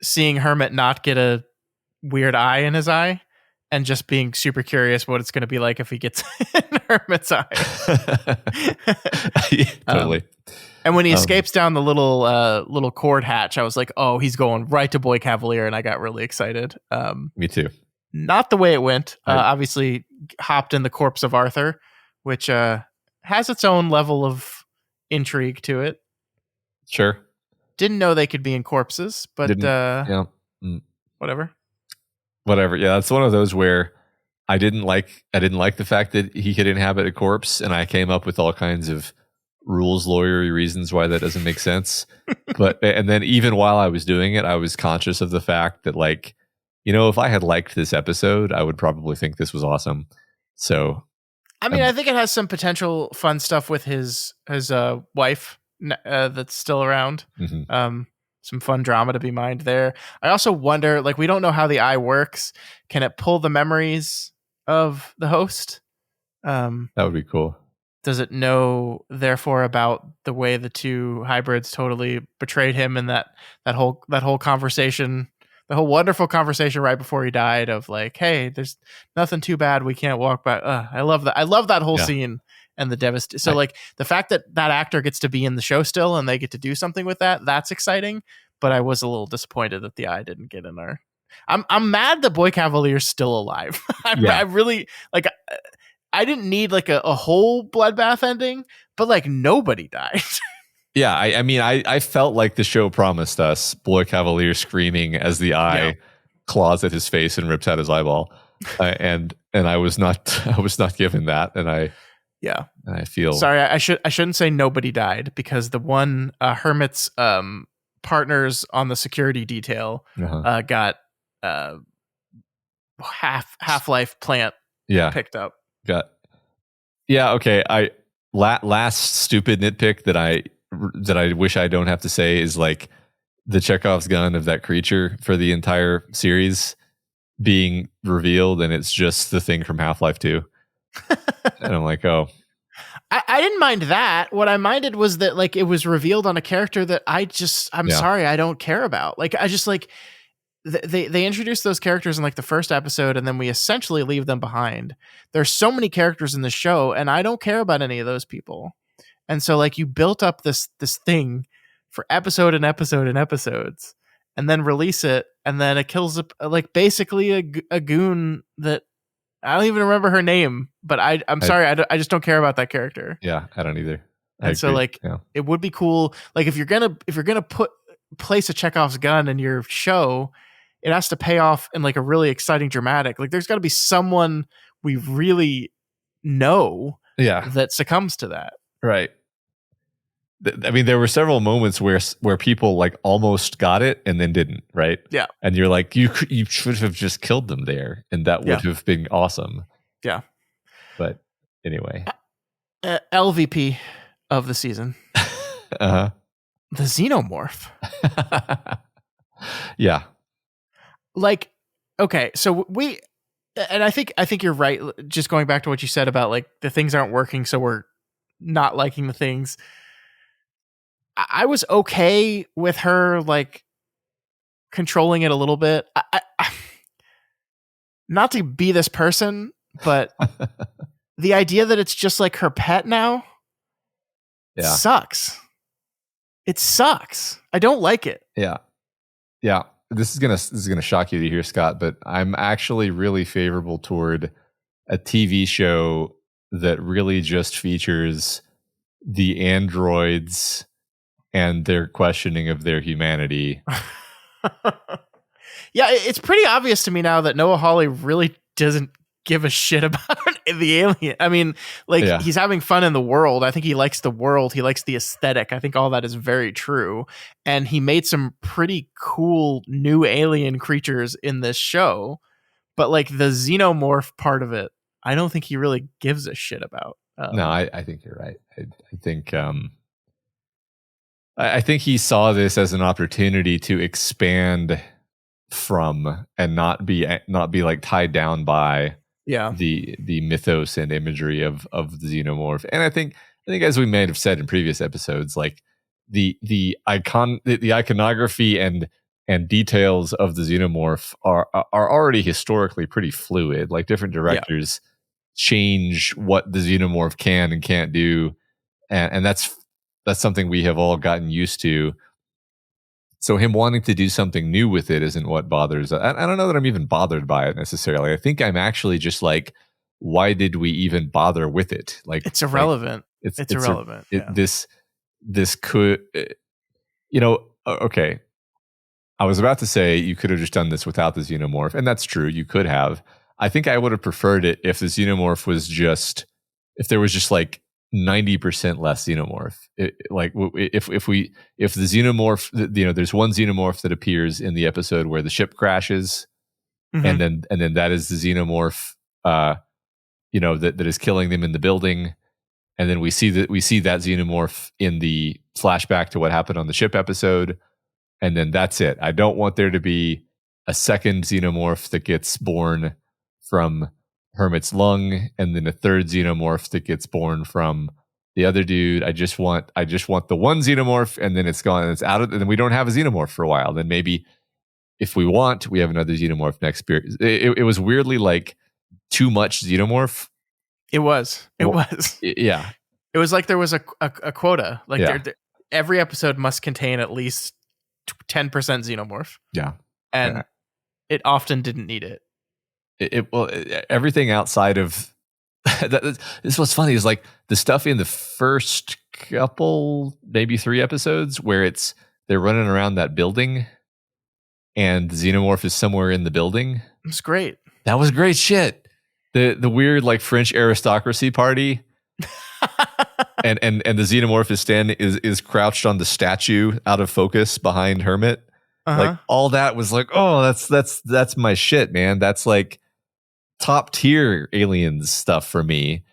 [SPEAKER 1] seeing Hermit not get a weird eye in his eye and just being super curious what it's going to be like if he gets in Hermit's eye.
[SPEAKER 2] Totally.
[SPEAKER 1] And when he escapes down the little cord hatch, I was like, oh, he's going right to Boy Cavalier, and I got really excited.
[SPEAKER 2] Me too.
[SPEAKER 1] Not the way it went. Obviously, hopped in the corpse of Arthur, which has its own level of intrigue to it.
[SPEAKER 2] Sure.
[SPEAKER 1] Didn't know they could be in corpses, but whatever.
[SPEAKER 2] Yeah, it's one of those where I didn't like the fact that he could inhabit a corpse, and I came up with all kinds of rules lawyery reasons why that doesn't make sense. And then even while I was doing it, I was conscious of the fact that, like, if I had liked this episode, I would probably think this was awesome. So,
[SPEAKER 1] I mean, I think it has some potential fun stuff with his wife that's still around. Some fun drama to be mined there. I also wonder, like, we don't know how the eye works. Can it pull the memories of the host?
[SPEAKER 2] That would be cool.
[SPEAKER 1] Does it know therefore about the way the two hybrids totally betrayed him and that whole conversation, the whole wonderful conversation right before he died of like, hey, there's nothing too bad, we can't walk by. I love that. I love that whole scene and the devastation. So like the fact that that actor gets to be in the show still and they get to do something with that, that's exciting. But I was a little disappointed that the eye didn't get in there. I'm mad that Boy Cavalier's still alive. I really like. I didn't need like a whole bloodbath ending, but like nobody died.
[SPEAKER 2] Yeah, I mean, I felt like the show promised us Boy Cavalier screaming as the eye claws at his face and rips out his eyeball, and I was not given that, and I feel
[SPEAKER 1] sorry. I shouldn't say nobody died because the one Hermit's partners on the security detail got Half-Life plant picked up.
[SPEAKER 2] Okay. Last stupid nitpick that I wish I don't have to say is like the Chekhov's gun of that creature for the entire series being revealed, and it's just the thing from Half-Life 2. And I'm like, oh.
[SPEAKER 1] I didn't mind that. What I minded was that like it was revealed on a character that I'm sorry, I don't care about. Like I just like they introduced those characters in like the first episode and then we essentially leave them behind. There's so many characters in the show and I don't care about any of those people. And so like you built up this thing for episode and episode and episodes and then release it and then it kills like basically a goon that I don't even remember her name, but I'm sorry. I just don't care about that character.
[SPEAKER 2] Yeah, I don't either.
[SPEAKER 1] And so like it would be cool. Like if you're going to place a Chekhov's gun in your show, it has to pay off in like a really exciting dramatic. Like there's got to be someone we really know that succumbs to that.
[SPEAKER 2] Right. I mean, there were several moments where people like almost got it and then didn't, right?
[SPEAKER 1] Yeah.
[SPEAKER 2] And you're like, you should have just killed them there, and that would have been awesome.
[SPEAKER 1] Yeah.
[SPEAKER 2] But anyway,
[SPEAKER 1] LVP of the season,
[SPEAKER 2] the
[SPEAKER 1] Xenomorph.
[SPEAKER 2] Yeah.
[SPEAKER 1] Like, okay, so and I think you're right. Just going back to what you said about like the things aren't working, so we're not liking the things. I was okay with her like controlling it a little bit. I not to be this person, but the idea that it's just like her pet now sucks. It sucks. I don't like it.
[SPEAKER 2] Yeah. This is gonna shock you to hear, Scott, but I'm actually really favorable toward a TV show that really just features the androids and their questioning of their humanity.
[SPEAKER 1] Yeah, it's pretty obvious to me now that Noah Hawley really doesn't give a shit about the alien. I mean, like he's having fun in the world. I think he likes the world. He likes the aesthetic. I think all that is very true. And he made some pretty cool new alien creatures in this show. But like the xenomorph part of it, I don't think he really gives a shit about.
[SPEAKER 2] No, I think you're right. I think he saw this as an opportunity to expand from and not be like tied down by the mythos and imagery of the xenomorph. And I think as we may have said in previous episodes, like the iconography and details of the xenomorph are already historically pretty fluid. Like different directors change what the xenomorph can and can't do, and that's something we have all gotten used to. So him wanting to do something new with it isn't what bothers. I don't know that I'm even bothered by it necessarily. I think I'm actually just like, why did we even bother with it? Like
[SPEAKER 1] it's irrelevant. It's irrelevant.
[SPEAKER 2] This could, okay. I was about to say you could have just done this without the xenomorph, and that's true. You could have. I think I would have preferred it if the xenomorph was if there was just like 90% less xenomorph. If the xenomorph, there's one xenomorph that appears in the episode where the ship crashes, and then that is the xenomorph, that is killing them in the building, and then we see that xenomorph in the flashback to what happened on the ship episode, and then that's it. I don't want there to be a second xenomorph that gets born from Hermit's lung, and then a third xenomorph that gets born from the other dude. I just want the one xenomorph, and then it's gone, and it's out of, and then we don't have a xenomorph for a while. Then maybe if we want, we have another xenomorph next year. It was weirdly like too much xenomorph.
[SPEAKER 1] It was.
[SPEAKER 2] Yeah.
[SPEAKER 1] It was like there was a quota. Like
[SPEAKER 2] Yeah.
[SPEAKER 1] every episode must contain at least 10% xenomorph.
[SPEAKER 2] Yeah.
[SPEAKER 1] And it often didn't need it.
[SPEAKER 2] Everything outside of this is what's funny is like the stuff in the first couple, maybe 3 episodes where they're running around that building and the xenomorph is somewhere in the building.
[SPEAKER 1] It's great.
[SPEAKER 2] That was great shit. The weird like French aristocracy party. and the xenomorph is crouched on the statue out of focus behind Hermit. Like all that was like, oh, that's my shit, man. That's like top tier Aliens stuff for me.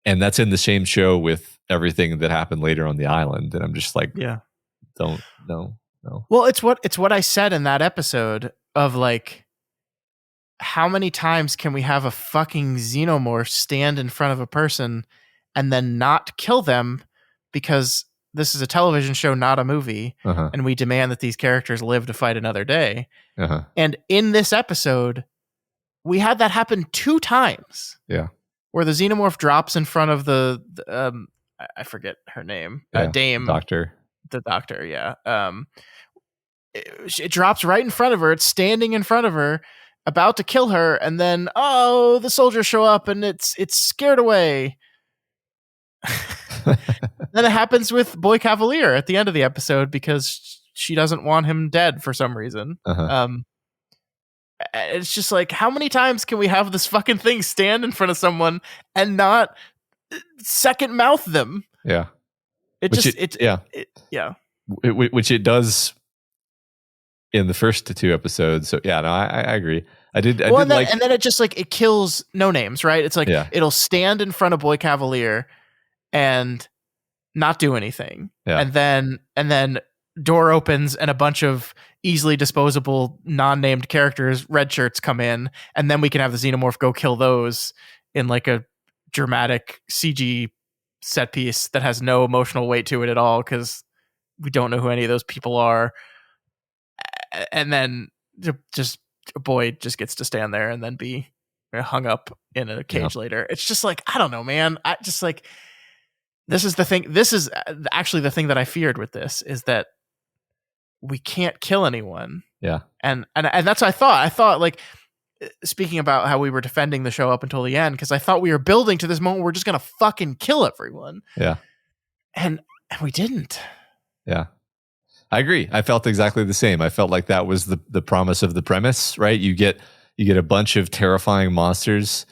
[SPEAKER 2] And that's in the same show with everything that happened later on the island. And I'm just like,
[SPEAKER 1] yeah,
[SPEAKER 2] don't no.
[SPEAKER 1] Well, it's what I said in that episode of like, how many times can we have a fucking xenomorph stand in front of a person and then not kill them because this is a television show, not a movie, and we demand that these characters live to fight another day. And in this episode, we had that happen 2 times.
[SPEAKER 2] Yeah,
[SPEAKER 1] where the xenomorph drops in front of the I forget her name, Dame
[SPEAKER 2] Doctor.
[SPEAKER 1] The doctor, yeah. It drops right in front of her. It's standing in front of her, about to kill her, and then the soldiers show up and it's scared away. Then it happens with Boy Cavalier at the end of the episode because she doesn't want him dead for some reason. It's just like, how many times can we have this fucking thing stand in front of someone and not second mouth them?
[SPEAKER 2] Yeah.
[SPEAKER 1] Which
[SPEAKER 2] it does in the first 2 episodes. So yeah, no, I agree. And then
[SPEAKER 1] it just like, it kills No Names, right? It's like, it'll stand in front of Boy Cavalier and not do anything.
[SPEAKER 2] Yeah.
[SPEAKER 1] And then door opens and a bunch of easily disposable non-named characters, red shirts, come in, and then we can have the xenomorph go kill those in like a dramatic CG set piece that has no emotional weight to it at all because we don't know who any of those people are. And then just a boy just gets to stand there and then be hung up in a cage later. It's just like, I don't know, man. I just like, this is the thing. This is actually the thing that I feared with this, is that we can't kill anyone.
[SPEAKER 2] Yeah.
[SPEAKER 1] And that's what I thought. I thought, like, speaking about how we were defending the show up until the end, because I thought we were building to this moment where we're just going to fucking kill everyone.
[SPEAKER 2] Yeah.
[SPEAKER 1] And we didn't.
[SPEAKER 2] Yeah. I agree. I felt exactly the same. I felt like that was the promise of the premise, right? You get a bunch of terrifying monsters,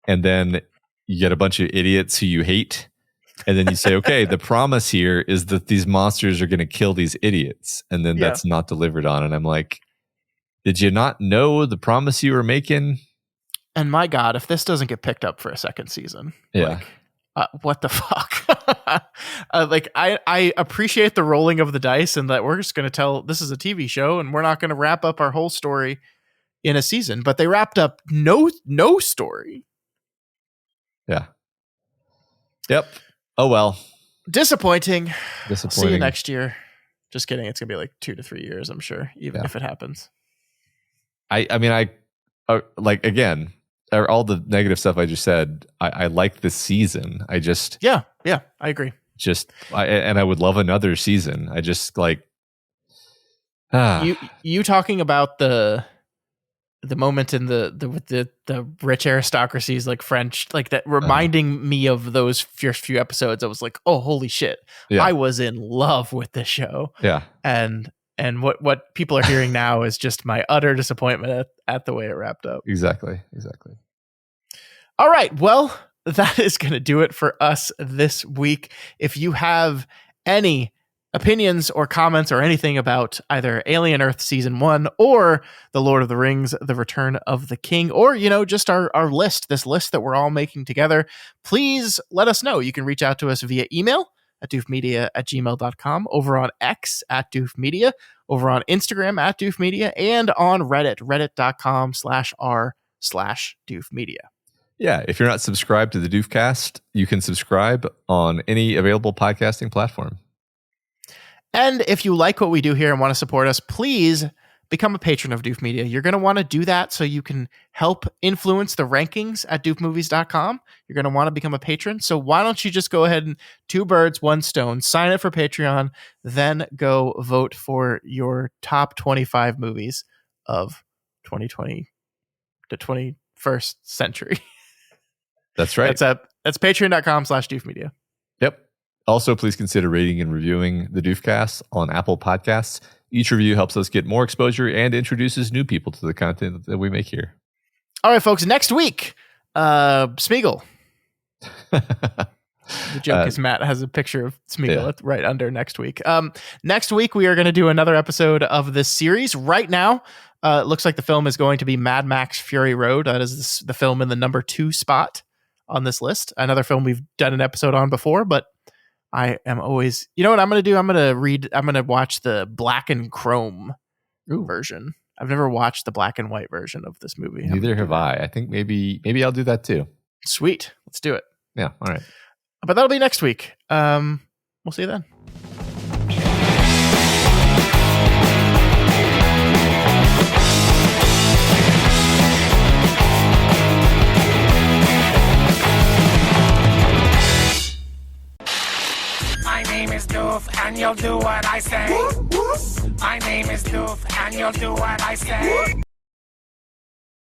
[SPEAKER 2] and then you get a bunch of idiots who you hate. And then you say, okay, the promise here is that these monsters are going to kill these idiots. And then that's not delivered on. And I'm like, did you not know the promise you were making?
[SPEAKER 1] And my God, if this doesn't get picked up for a second season, what the fuck? I appreciate the rolling of the dice and that we're just going to tell this is a TV show and we're not going to wrap up our whole story in a season, but they wrapped up no story.
[SPEAKER 2] Yeah. Yep. Oh, well.
[SPEAKER 1] Disappointing. See you next year. Just kidding. It's going to be like 2 to 3 years, I'm sure, even if it happens.
[SPEAKER 2] I mean, like, again, all the negative stuff I just said, I like this season. I just...
[SPEAKER 1] Yeah, I agree.
[SPEAKER 2] And I would love another season. I just, like...
[SPEAKER 1] You talking about the moment in the rich aristocracies, like French, like that, reminding me of those first few episodes. I was like, oh, holy shit. Yeah. I was in love with this show.
[SPEAKER 2] Yeah.
[SPEAKER 1] And what people are hearing now is just my utter disappointment at the way it wrapped up.
[SPEAKER 2] Exactly.
[SPEAKER 1] All right. Well, that is going to do it for us this week. If you have any opinions or comments or anything about either Alien Earth Season 1 or The Lord of the Rings, The Return of the King, or, just our list, this list that we're all making together, please let us know. You can reach out to us via email at doofmedia@gmail.com, over on X @doofmedia, over on Instagram @doofmedia, and on Reddit, reddit.com/r/doofmedia.
[SPEAKER 2] Yeah, if you're not subscribed to the Doofcast, you can subscribe on any available podcasting platform.
[SPEAKER 1] And if you like what we do here and want to support us, please become a patron of Doof Media. You're going to want to do that so you can help influence the rankings at doofmovies.com. You're going to want to become a patron. So why don't you just go ahead and 2 birds, 1 stone, sign up for Patreon, then go vote for your top 25 movies of 2020 to 21st century.
[SPEAKER 2] That's right.
[SPEAKER 1] That's patreon.com/doofmedia.
[SPEAKER 2] Yep. Also, please consider rating and reviewing the Doofcast on Apple Podcasts. Each review helps us get more exposure and introduces new people to the content that we make here.
[SPEAKER 1] All right, folks. Next week, Smeagol. The joke is Matt has a picture of Smeagol right under next week. Next week, we are going to do another episode of this series. Right now, it looks like the film is going to be Mad Max Fury Road. That is the film in the number 2 spot on this list. Another film we've done an episode on before, but I am always, you know what I'm going to do? I'm going to watch the black and chrome version. I've never watched the black and white version of this movie.
[SPEAKER 2] Neither have I. I think maybe I'll do that too.
[SPEAKER 1] Sweet. Let's do it.
[SPEAKER 2] Yeah. All right.
[SPEAKER 1] But that'll be next week. We'll see you then.
[SPEAKER 3] My name is Doof, and you'll do what I say. My name is Doof, and you'll do what I say.